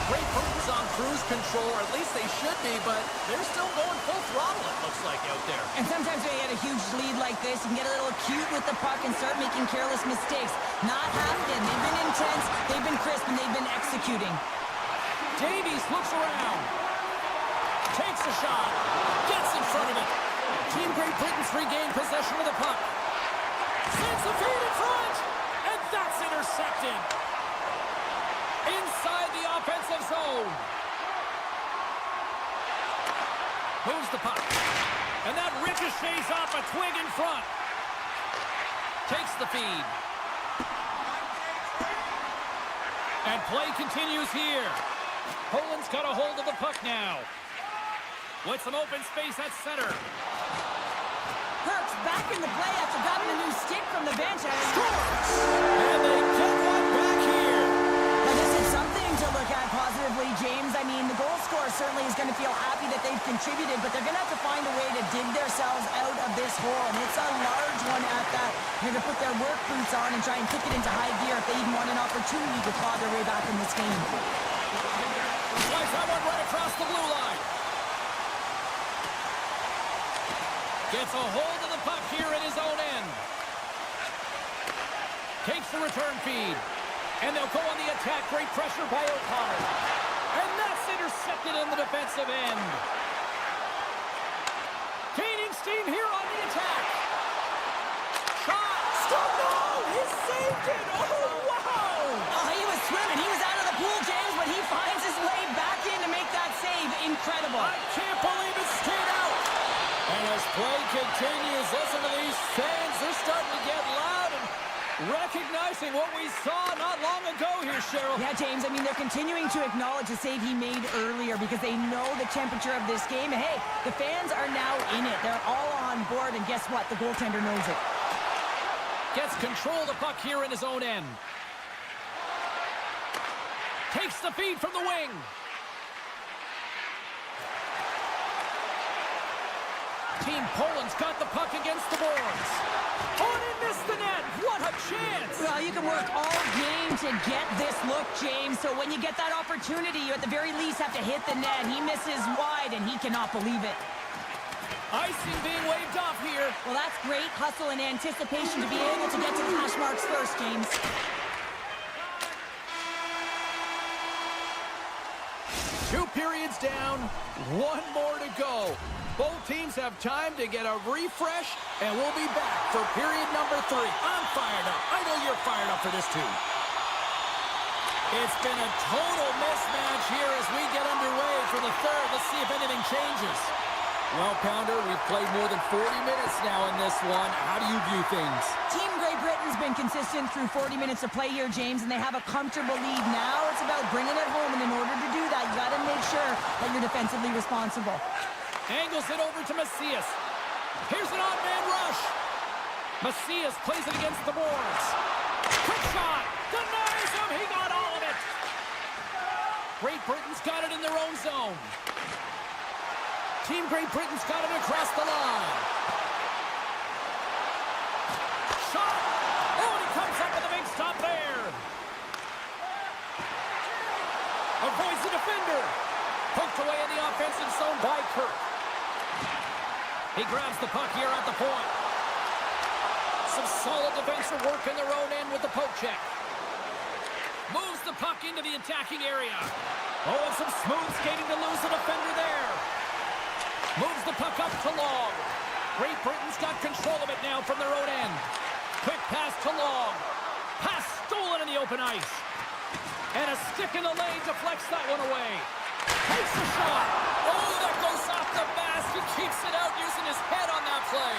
Great Britain's on cruise control, or at least they should be, but they're still going full throttle, it looks like, out there. And sometimes when you get a huge lead like this, you can get a little cute with the puck and start making careless mistakes. Not happening. They've been intense, they've been crisp, and they've been executing. Davies looks around. Takes a shot. Gets in front of it. Team Great Britain's regained possession of the puck. Sends the feed in front. And that's intercepted. Inside the offensive zone. Moves the puck. And that ricochets off a twig in front. Takes the feed. And play continues here. Poland's got a hold of the puck now. With some open space at center. Perks back in the play after grabbing a new stick from the bench. Scores! And they get one back here. Well, this is something to look at positively, James. I mean, the goal scorer certainly is going to feel happy that they've contributed, but they're going to have to find a way to dig themselves out of this hole, and it's a large one at that. They're going to put their work boots on and try and kick it into high gear if they even want an opportunity to claw their way back in this game. Slice that one right across the blue line. Gets a hold of the puck here in his own end. Takes the return feed. And they'll go on the attack. Great pressure by O'Connor. And that's intercepted in the defensive end. Gaining steam here on the attack. Shot. Stop! No! He saved it! Oh, wow! Oh, he was swimming. He was out of the pool, James, but he finds his way back in to make that save. Incredible. I can't believe it stayed out. And as play continues, listen to these fans. They're starting to get loud and recognizing what we saw not long ago here, Cheryl. Yeah, James, I mean, they're continuing to acknowledge the save he made earlier because they know the temperature of this game. And hey, the fans are now in it. They're all on board, and guess what? The goaltender knows it. Gets control of the puck here in his own end. Takes the feed from the wing. Team Poland's got the puck against the boards. Oh, and he missed the net. What a chance. Well, you can work all game to get this look, James. So when you get that opportunity, you at the very least have to hit the net. He misses wide, and he cannot believe it. Icing being waved off here. Well, that's great hustle and anticipation to be able to get to the hash marks first, James. Two periods down, one more to go. Both teams have time to get a refresh, and we'll be back for period number 3. I'm fired up. I know you're fired up for this too. It's been a total mismatch here as we get underway for the third. Let's see if anything changes. Well, Pounder, we've played more than 40 minutes now in this one. How do you view things? Team Great Britain's been consistent through 40 minutes of play here, James, and they have a comfortable lead. Now it's about bringing it home, and in order to do that, you got to make sure that you're defensively responsible. Angles it over to Macias. Here's an odd man rush. Macias plays it against the boards. Quick shot. Denies him. He got all of it. Great Britain's got it in their own zone. Team Great Britain's got it across the line. Shot. Oh, and he comes up with a big stop there. Avoids the defender. Poked away in the offensive zone by Kirk. He grabs the puck here at the point. Some solid defensive work in their own end with the poke check. Moves the puck into the attacking area. Oh, and some smooth skating to lose the defender there. Moves the puck up to Long. Great Britain's got control of it now from their own end. Quick pass to Long. Pass stolen in the open ice. And a stick in the lane deflects that one away. Takes a shot. Oh, that goes off the mask. He keeps it out using his head on that play.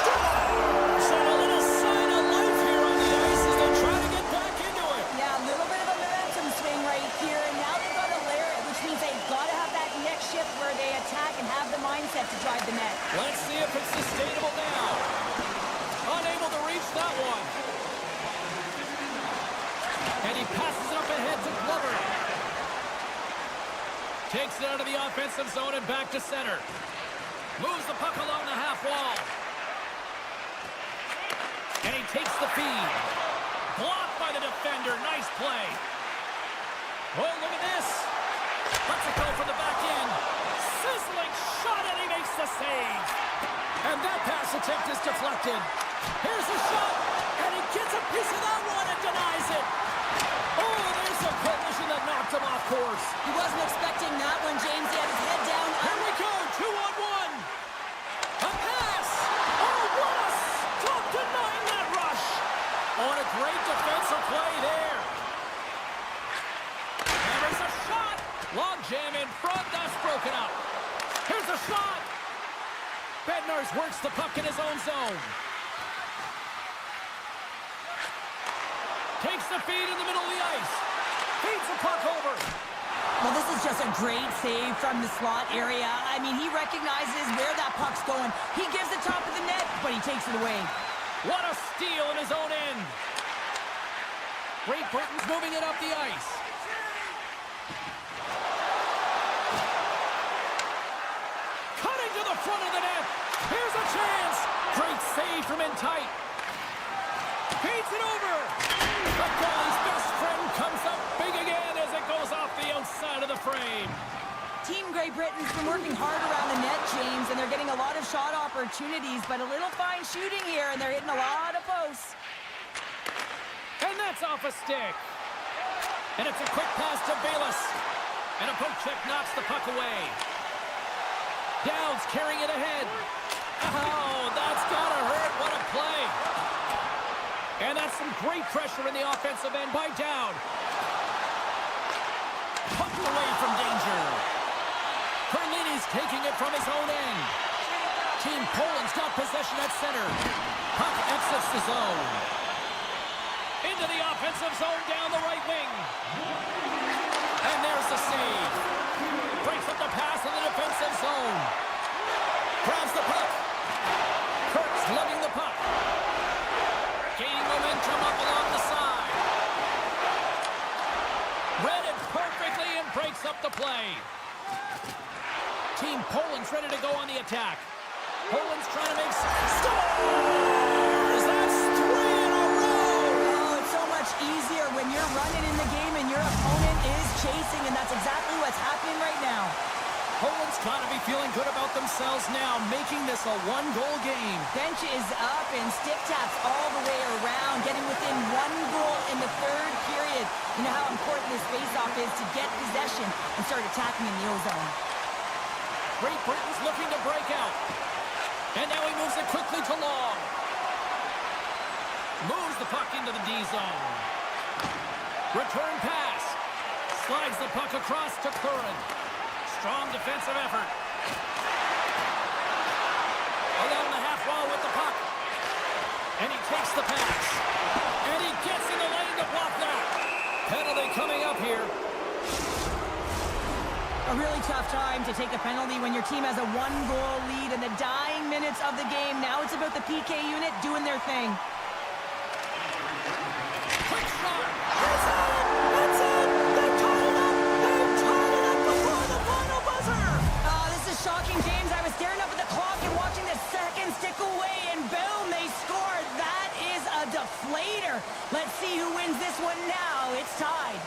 Scores! And a little sign of life here on the ice as they try to get back into it. Yeah, a little bit of a momentum swing right here, and now they've got to layer it, which means they've got to have that next shift where they attack and have the mindset to drive the net. Let's see if it's sustainable now. Unable to reach that one. And he passes it up ahead to Glover. Takes it out of the offensive zone and back to center. Moves the puck along the half wall. And he takes the feed. Blocked by the defender. Nice play. Oh, look at this. Lets it go from the back end. Sizzling shot, and he makes the save. And that pass attempt is deflected. Here's a shot, and he gets a piece of that one and denies it. Oh, there's a collision that knocked him off course. He wasn't expecting that one, James. He had his head down. Here we go, 2-on-1. A pass. Oh, what a stop denying that rush. On a great defensive play there. And there's a shot. Log jam in front, that's broken up. Here's a shot. Bednarz works the puck in his own zone. Takes the feed in the middle of the ice. Feeds the puck over. Well, this is just a great save from the slot area. I mean, he recognizes where that puck's going. He gives the top of the net, but he takes it away. What a steal in his own end. Great Britain's moving it up the ice. Cutting to the front of the net. Here's a chance. Great save from in tight. Feeds it over. The goalie's best friend comes up big again as it goes off the outside of the frame. Team Great Britain's been working hard around the net, James, and they're getting a lot of shot opportunities, but a little fine shooting here, and they're hitting a lot of posts. And that's off a stick. And it's a quick pass to Bayless. And a poke check knocks the puck away. Downs carrying it ahead. Oh, that's gotta hurt. What a play. And that's some great pressure in the offensive end by Down. Puck away from danger. Perlini's taking it from his own end. Team Poland's got possession at center. Puck exits the zone. Into the offensive zone down the right wing. And there's the save. Breaks up the pass in the defensive zone. Grabs the puck. Kurtz lugging the puck. Gaining momentum up along the side. Read it perfectly and breaks up the play. Team Poland's ready to go on the attack. Poland's trying to make scores! That's 3 in a row! Oh, it's so much easier when you're running in the game and your opponent is chasing, and that's exactly what's happening right now. Poland's got to be feeling good about themselves now, making this a one-goal game. Bench is up and stick taps all the way around, getting within 1 goal in the third period. You know how important this faceoff is to get possession and start attacking in the O-zone. Great Britain's looking to break out. And now he moves it quickly to Long. Moves the puck into the D-zone. Return pass. Slides the puck across to Curran. Strong defensive effort. Along the half wall with the puck. And he takes the pass. And he gets in the lane to block that. Penalty coming up here. A really tough time to take a penalty when your team has a 1-goal lead in the dying minutes of the game. Now it's about the PK unit doing their thing. Quick shot. It's in! It's in! They've tied it up! They've tied it up before the final buzzer! Oh, this is shocking, James. I was staring up at the clock and watching the second stick away, and boom, they scored. That is a deflator. Let's see who wins this one now. It's tied.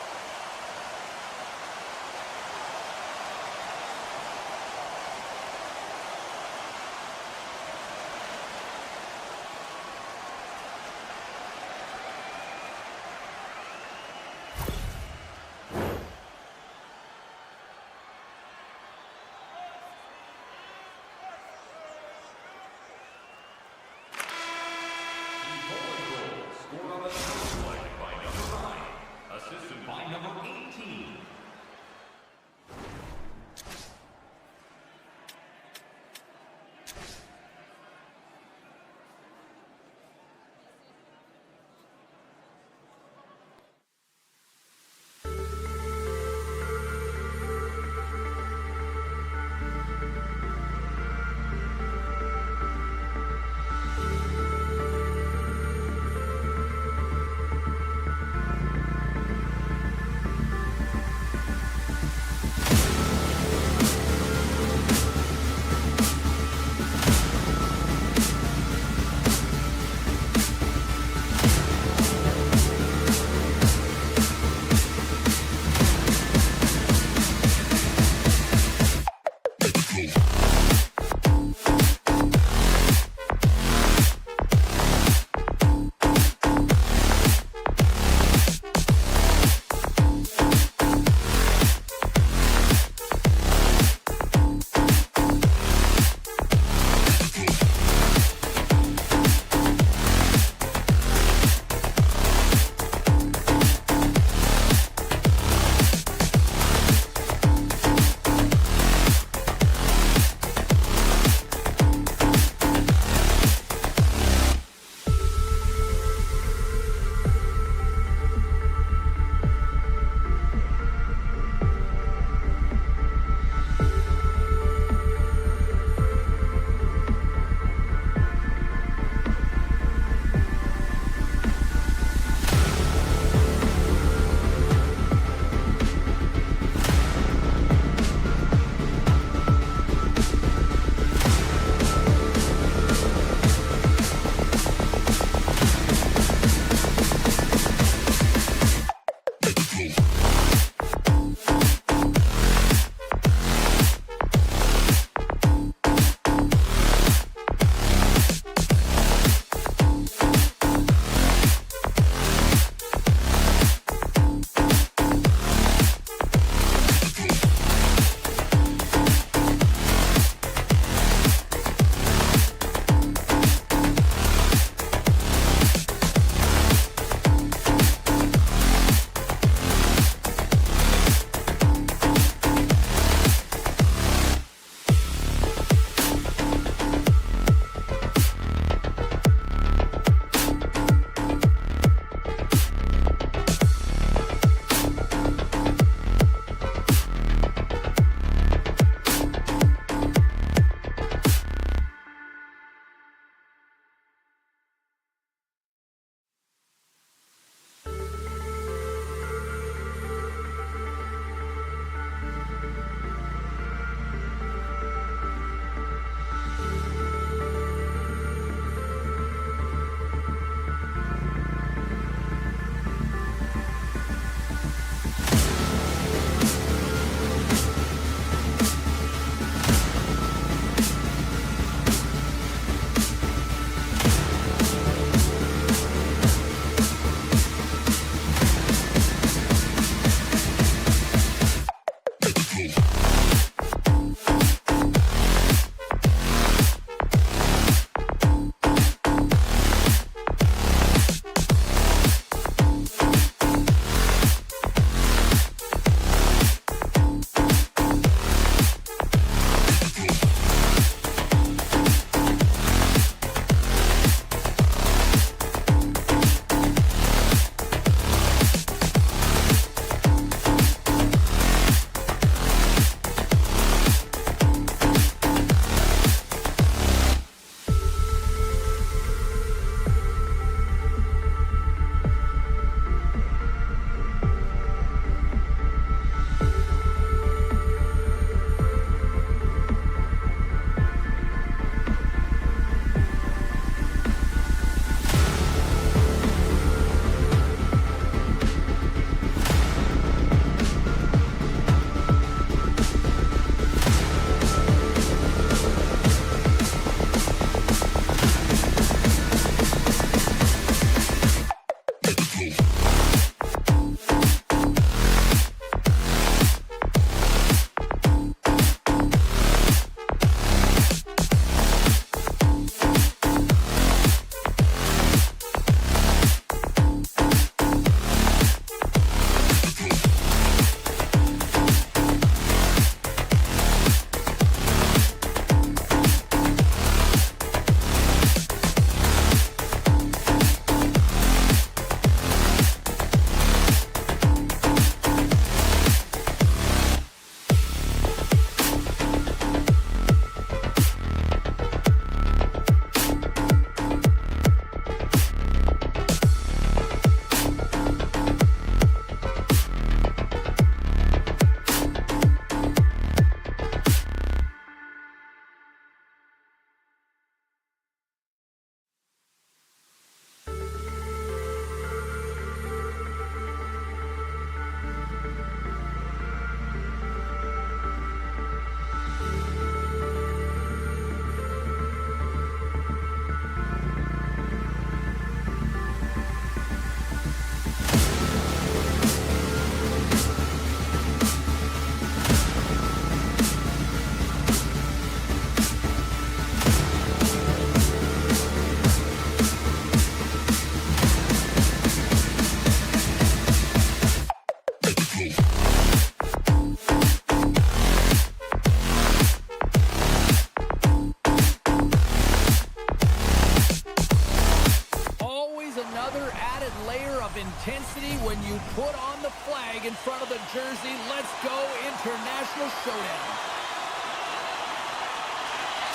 jersey. Let's go international showdown.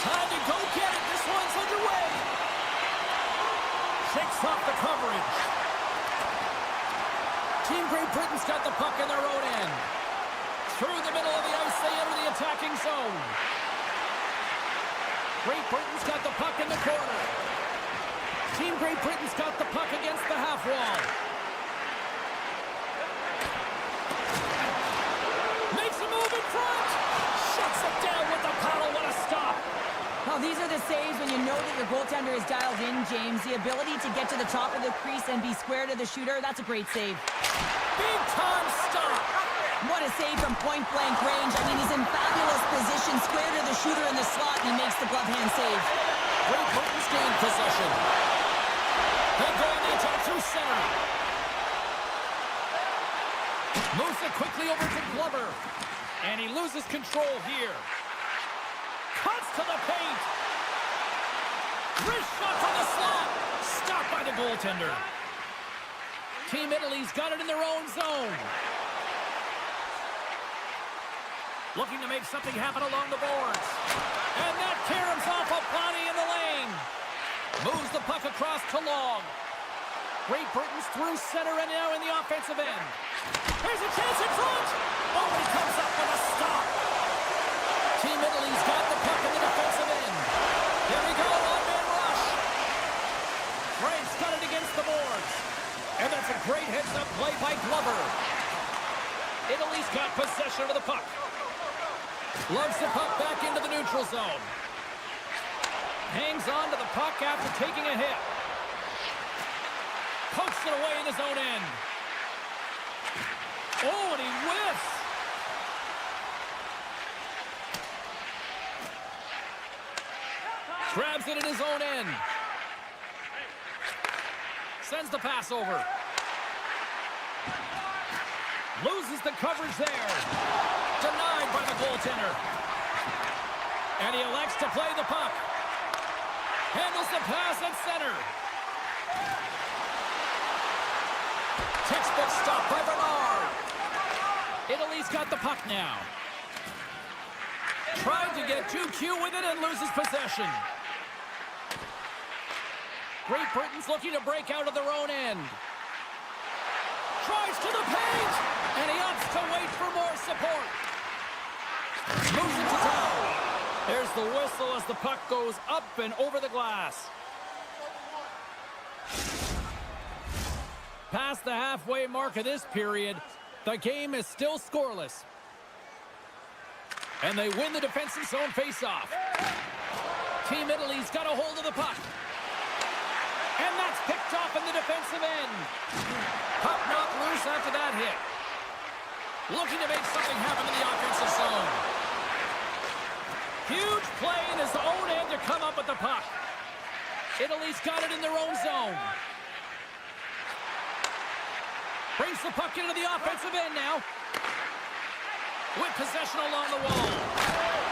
Time to go get it. This one's underway. Shakes off the coverage. Team Great Britain's got the puck in their own end. Through the middle of the ice, they enter the attacking zone. Great Britain's got the puck in the corner. Team Great Britain's got the puck against the half wall. Makes a move in front. Shuts it down with the paddle. What a stop. Well, these are the saves when you know that your goaltender is dialed in, James. The ability to get to the top of the crease and be square to the shooter, that's a great save. Big time stop. What a save from point-blank range. I mean, he's in fabulous position, square to the shooter in the slot, and he makes the glove hand save. Great Britain's gained possession. They go on the attack through center. Moves it quickly over to Glover. And he loses control here. Cuts to the paint. Wrist shot from the slot. Stopped by the goaltender. Team Italy's got it in their own zone. Looking to make something happen along the boards. And that caroms off a body in the lane. Moves the puck across to Long. Great Britain's through center and now in the offensive end. There's a chance in front. Oh, he comes up with a stop. Team Italy's got the puck in the defensive end. Here we go, one-man rush. Frank's got it against the boards. And that's a great heads-up play by Glover. Italy's got possession of the puck. Lugs the puck back into the neutral zone. Hangs on to the puck after taking a hit. Pokes it away in his own end. Oh, and he whiffs. Grabs it in his own end. Sends the pass over. Loses the coverage there. Denied by the goaltender. And he elects to play the puck. Handles the pass at center. Textbook stop by Bernard. Italy's got the puck now. Tried to get too cute with it and loses possession. Great Britain's looking to break out of their own end. Tries to the paint, and he opts to wait for more support. Moves it to Tao. There's the whistle as the puck goes up and over the glass. Past the halfway mark of this period, the game is still scoreless. And they win the defensive zone faceoff. Team Italy's got a hold of the puck. And that's picked off in the defensive end. Puck knocked loose after that hit. Looking to make something happen in the offensive zone. Huge play in his own end to come up with the puck. Italy's got it in their own zone. Brings the puck into the offensive end now. With possession along the wall.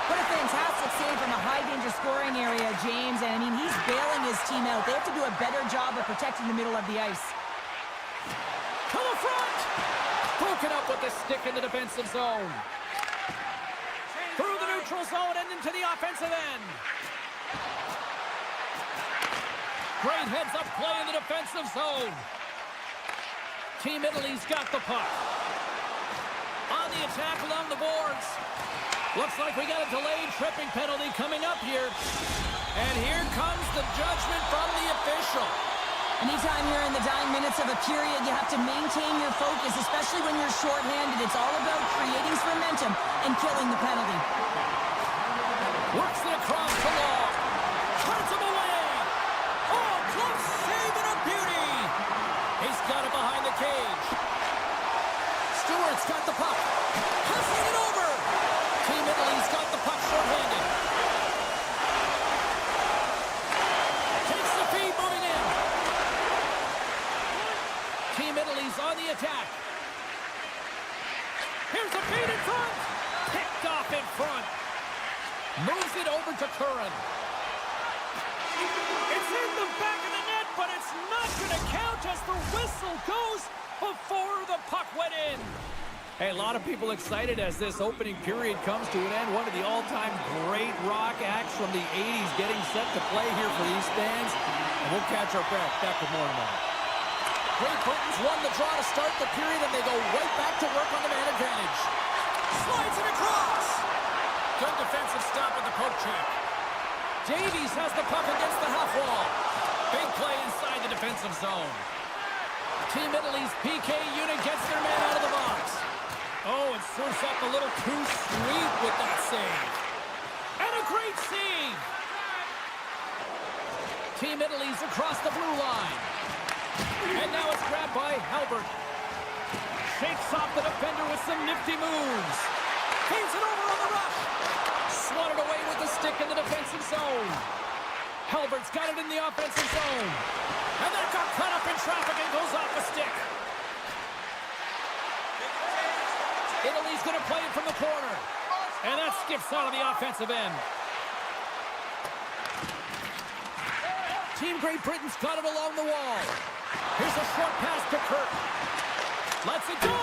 What a fantastic save from a high-danger scoring area, James. And, I mean, he's bailing his team out. They have to do a better job of protecting the middle of the ice. To the front! Broken up with the stick in the defensive zone. Through the neutral zone and into the offensive end. Great heads-up play in the defensive zone. Team Italy's got the puck. On the attack along the boards. Looks like we got a delayed tripping penalty coming up here. And here comes the judgment from the official. Anytime you're in the dying minutes of a period, you have to maintain your focus, especially when you're shorthanded. It's all about creating some momentum and killing the penalty. Works it across the wall. Turns him away. Oh, close save and a beauty. He's got it behind the cage. Stewart's got the puck. Hustling it over. Team Italy's got the puck short-handed. Takes the feed moving in. Team Italy's on the attack. Here's a feed in front. Picked off in front. Moves it over to Curran. It's in the back of the net, but it's not going to count as the whistle goes before the puck went in. Hey, a lot of people excited as this opening period comes to an end. One of the all-time great rock acts from the 80s getting set to play here for these fans. And we'll catch our breath. Back with more in a moment. Great Britain's won the draw to start the period, and they go right back to work on the man advantage. Slides it across. Good defensive stop at the poke check. Davies has the puck against the half wall. Big play inside the defensive zone. Team Italy's PK unit gets their man out of the box. Oh, and surfs up a little too sweet with that save. And a great save. Team Italy's across the blue line. And now it's grabbed by Halbert. Shakes off the defender with some nifty moves. Feeds it over on the rush. Swatted away with the stick in the defensive zone. Halbert's got it in the offensive zone. And that got cut up in traffic and goes off the stick. Italy's going to play it from the corner. And that skips out of the offensive end. Team Great Britain's got it along the wall. Here's a short pass to Kirk. Lets it go.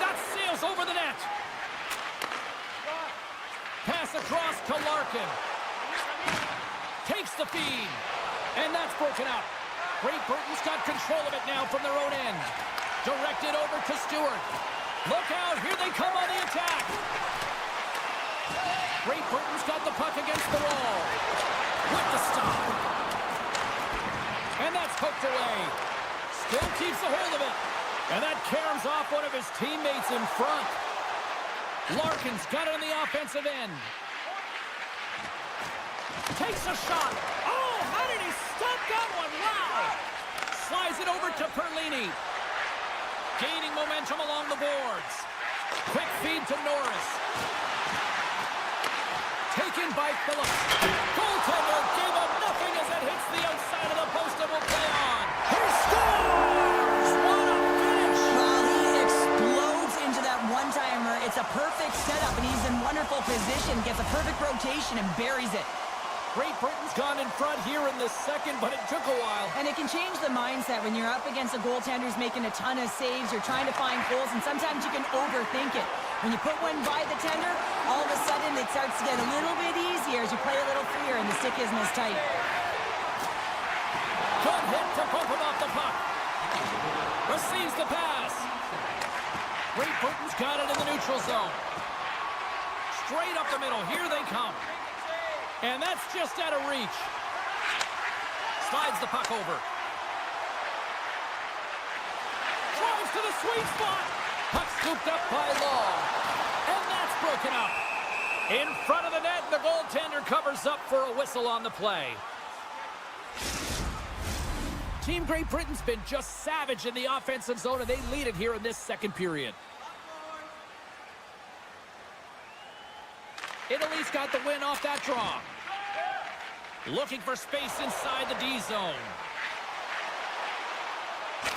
That sails over the net. Pass across to Larkin. Takes the feed. And that's broken out. Great Britain's got control of it now from their own end. Directed over to Stewart. Look out, here they come on the attack. Great Britain's got the puck against the wall. With the stop. And that's hooked away. Still keeps a hold of it. And that caroms off one of his teammates in front. Larkin's got it on the offensive end. Takes a shot. Oh, how did he stop that one? Wow. Slides it over to Perlini. Gaining momentum along the boards. Quick feed to Norris. Taken by Phillips. Goaltender gave up nothing as it hits the outside of the post and will play on. He scores! What a finish! Well, he explodes into that one-timer. It's a perfect setup, and he's in wonderful position. Gets a perfect rotation and buries it. Great Britain's gone in front here in the second, but it took a while. And it can change the mindset when you're up against a goaltender who's making a ton of saves. You're trying to find goals, and sometimes you can overthink it. When you put one by the tender, all of a sudden it starts to get a little bit easier as you play a little freer and the stick isn't as tight. Good hit to bump him off the puck. Receives the pass. Great Britain's got it in the neutral zone. Straight up the middle. Here they come. And that's just out of reach. Slides the puck over. Drives to the sweet spot. Puck scooped up by Law. And that's broken up. In front of the net, the goaltender covers up for a whistle on the play. Team Great Britain's been just savage in the offensive zone, and they lead it here in this second period. Italy's got the win off that draw. Looking for space inside the D zone.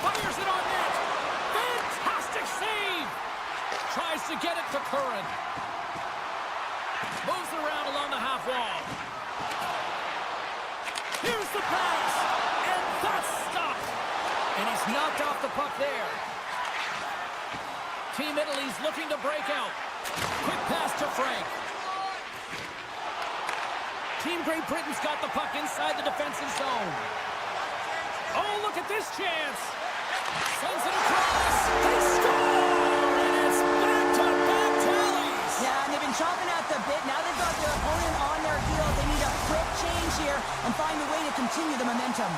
Fires it on net. Fantastic save. Tries to get it to Curran. Moves around along the half wall. Here's the pass. And that's stopped. And he's knocked off the puck there. Team Italy's looking to break out. Quick pass to Frank. Team Great Britain's got the puck inside the defensive zone. Oh, look at this chance. Sends it across. They score! And it's back-to-back tallies. Yeah, and they've been chomping at the bit. Now they've got their opponent on their heels. They need a quick change here and find a way to continue the momentum.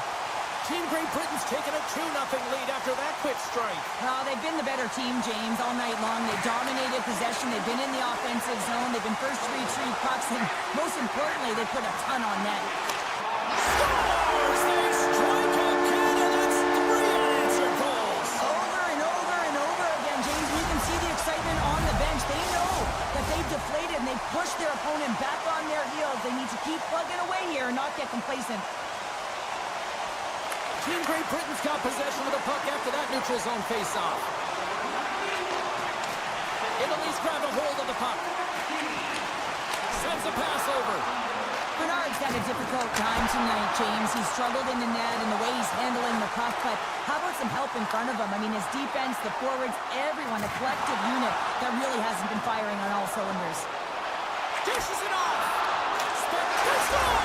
Team Great Britain's taken a 2-0 lead after that quick strike. Well, they've been the better team, James, all night long. They dominated possession. They've been in the offensive zone. They've been first to retrieve pucks, and most importantly, they put a ton on net. Scores! They strike again, and that's 3 unanswered goals. Over and over and over again, James. You can see the excitement on the bench. They know that they've deflated, and they've pushed their opponent back on their heels. They need to keep plugging away here and not get complacent. Team Great Britain's got possession of the puck after that neutral zone face-off. Italy's grabbed a hold of the puck. Sends a pass over. Bernard, Italy's had a difficult time tonight, James. He's struggled in the net and the way he's handling the puck, but how about some help in front of him? I mean, his defense, the forwards, everyone, a collective unit that really hasn't been firing on all cylinders. Dishes it off. Spectacular!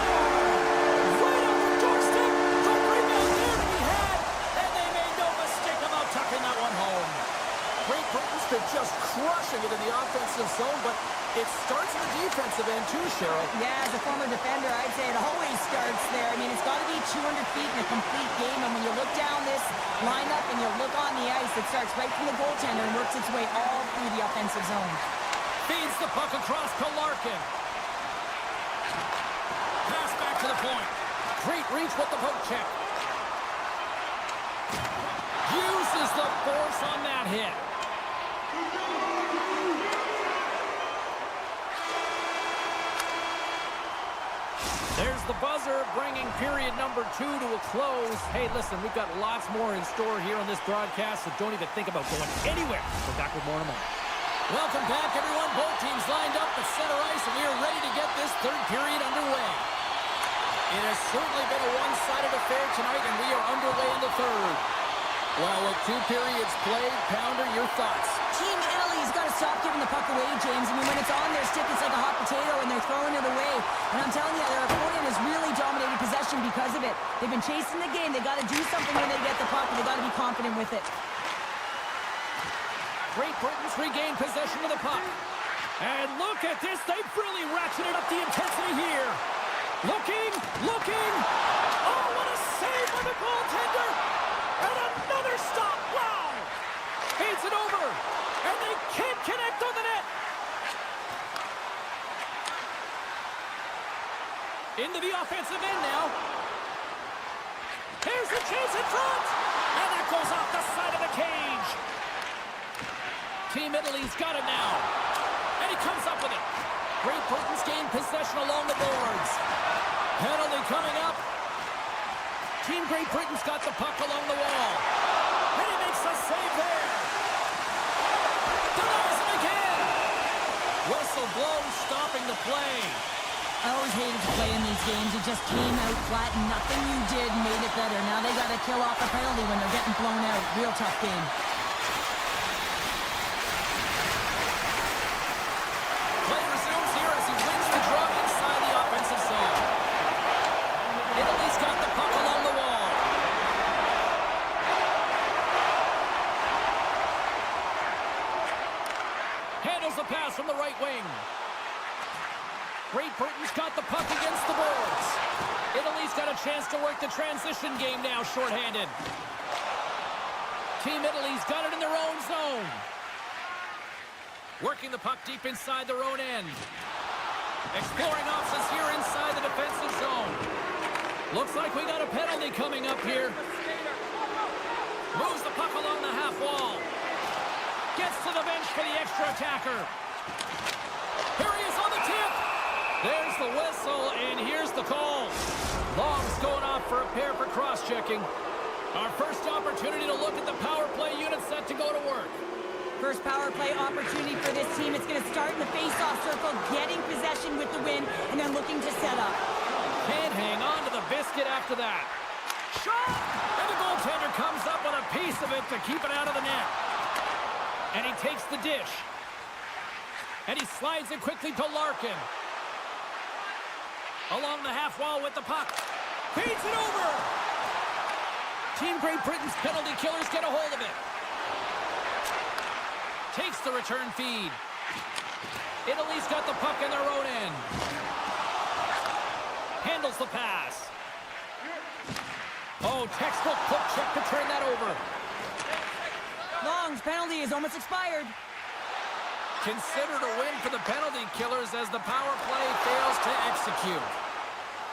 Right on the doorstep. Good rebound there to be had, and they made no mistake about tucking that one home. Great Britain's been just crushing it in the offensive zone, but it starts in the defensive end too, Cheryl. Yeah, as a former defender, I'd say it always starts there. I mean, it's got to be 200 feet in a complete game, and when you look down this lineup and you look on the ice, it starts right from the goaltender and works its way all through the offensive zone. Feeds the puck across to Larkin. Pass back to the point. Great reach with the poke check. Uses the force on that hit. There's the buzzer, bringing period number 2 to a close. Hey, listen, we've got lots more in store here on this broadcast, so don't even think about going anywhere. We're back with more in a moment. Welcome back, everyone. Both teams lined up at center ice, and we are ready to get this third period underway. It has certainly been a one-sided affair tonight, and we are underway in the third. Well, with 2 periods played, Pounder, your thoughts? Team Italy's got to stop giving the puck away, James. I mean, when it's on their stick, it's like a hot potato, and they're throwing it away. And I'm telling you, their opponent has really dominated possession because of it. They've been chasing the game. They got to do something when they get the puck, and they got to be confident with it. Great Britain's regained possession of the puck. And look at this. They've really ratcheted up the intensity here. Looking. Oh, what a save by the goaltender. And another stop. Wow. Feeds it over. And they can't connect on the net. Into the offensive end now. Here's the chase in front. And that goes off the side of the cage. Team Italy's got it now. And he comes up with it. Great Britain's gained possession along the boards. Penalty coming up. Team Great Britain's got the puck along the wall. And he makes a save there. Denies it again. Whistle blown, stopping the play. I always hated to play in these games. You just came out flat, and nothing you did made it better. Now they got to kill off a penalty when they're getting blown out. Real tough game. Play resumes here as he wins the draw inside the offensive zone. Italy's got the puck along the wall. Handles the pass from the right wing. Great Britain's got the puck against the boards. Italy's got a chance to work the transition game now, shorthanded. Team Italy's got it in their own zone. Working the puck deep inside their own end. Exploring options here inside the defensive zone. Looks like we got a penalty coming up here. Moves the puck along the half wall. Gets to the bench for the extra attacker. Here he is on the tip. There's the whistle, and here's the call. Long's going off for a pair for cross-checking. Our first opportunity to look at the power play unit set to go to work. First power play opportunity for this team. It's going to start in the face-off circle, getting possession with the win, and then looking to set up. Can't hang on to the biscuit after that. Shot! And the goaltender comes up with a piece of it to keep it out of the net. And he takes the dish. And he slides it quickly to Larkin. Along the half wall with the puck. Feeds it over! Team Great Britain's penalty killers get a hold of it. Takes the return feed. Italy's got the puck in their own end. Handles the pass. Oh, textbook poke check to turn that over. Long's penalty is almost expired. Considered a win for the penalty killers as the power play fails to execute.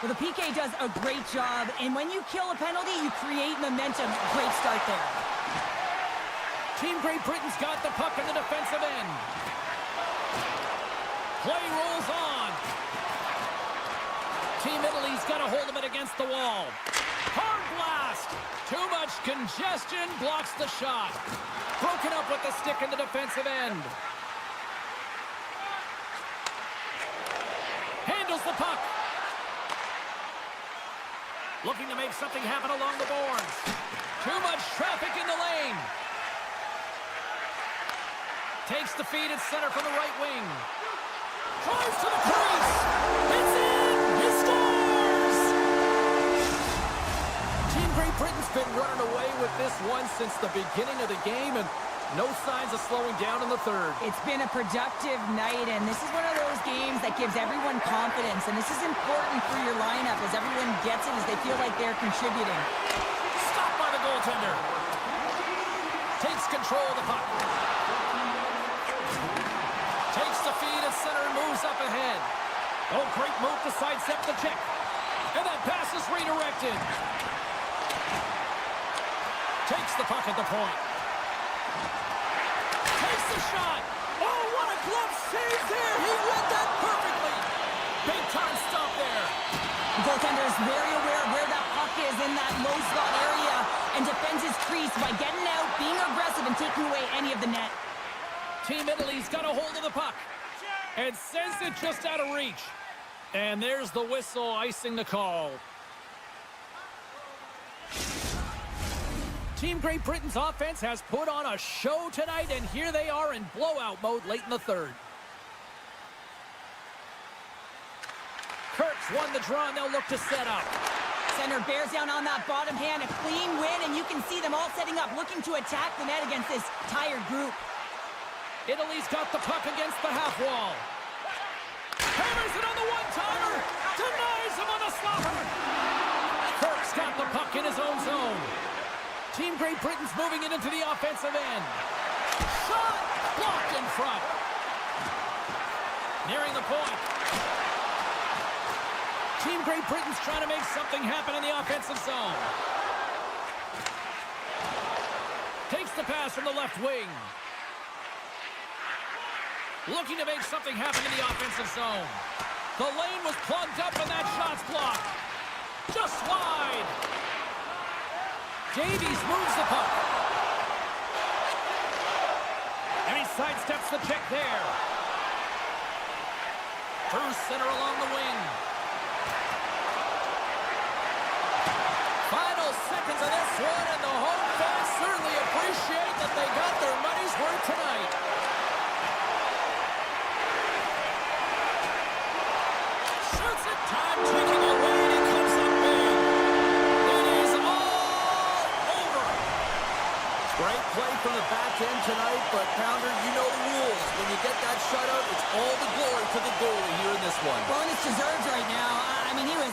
Well, the PK does a great job, and when you kill a penalty, you create momentum. Great start there. Team Great Britain's got the puck in the defensive end. Play rolls on. Team Italy's got a hold of it against the wall. Hard blast. Too much congestion blocks the shot. Broken up with the stick in the defensive end. Handles the puck. Looking to make something happen along the boards. Too much traffic in the lane. Takes the feed at center from the right wing. Drives to the crease. It's in. He scores. Team Great Britain's been running away with this one since the beginning of the game, and no signs of slowing down in the third. It's been a productive night, and this is one of those games that gives everyone confidence, and this is important for your lineup as everyone gets it, as they feel like they're contributing. Stopped by the goaltender. Takes control of the puck. Takes the feed at center and moves up ahead. Oh, great move to sidestep the check. And that pass is redirected. Takes the puck at the point. Takes the shot. Oh, what a glove save there. He read that perfectly. Big time stop there. The goaltender is very aware of where that puck is in that low slot area and defends his crease by getting out, being aggressive, and taking away any of the net. Team Italy's got a hold of the puck and sends it just out of reach. And there's the whistle icing the call. Team Great Britain's offense has put on a show tonight, and here they are in blowout mode late in the third. Kirk's won the draw, and they'll look to set up. Center bears down on that bottom hand, a clean win, and you can see them all setting up, looking to attack the net against this tired group. Italy's got the puck against the half wall. Hammers it on the one-timer. Denies him on the slapper. Kirk's got the puck in his own zone. Team Great Britain's moving it into the offensive end. Shot! Blocked in front. Nearing the point. Team Great Britain's trying to make something happen in the offensive zone. Takes the pass from the left wing. Looking to make something happen in the offensive zone. The lane was plugged up and that shot's blocked. Just wide. Davies moves the puck. And he sidesteps the check there. Through center along the wing. Final seconds of this one, and the home fans certainly appreciate that they got their money's worth tonight. Shoots it, time ticking away, and it comes up big. It is all over. Great play from the back end tonight, but Pounder, you know the rules. When you get that shutout, it's all the glory to the goalie here in this one. Well, and it's deserved right now. I mean, he was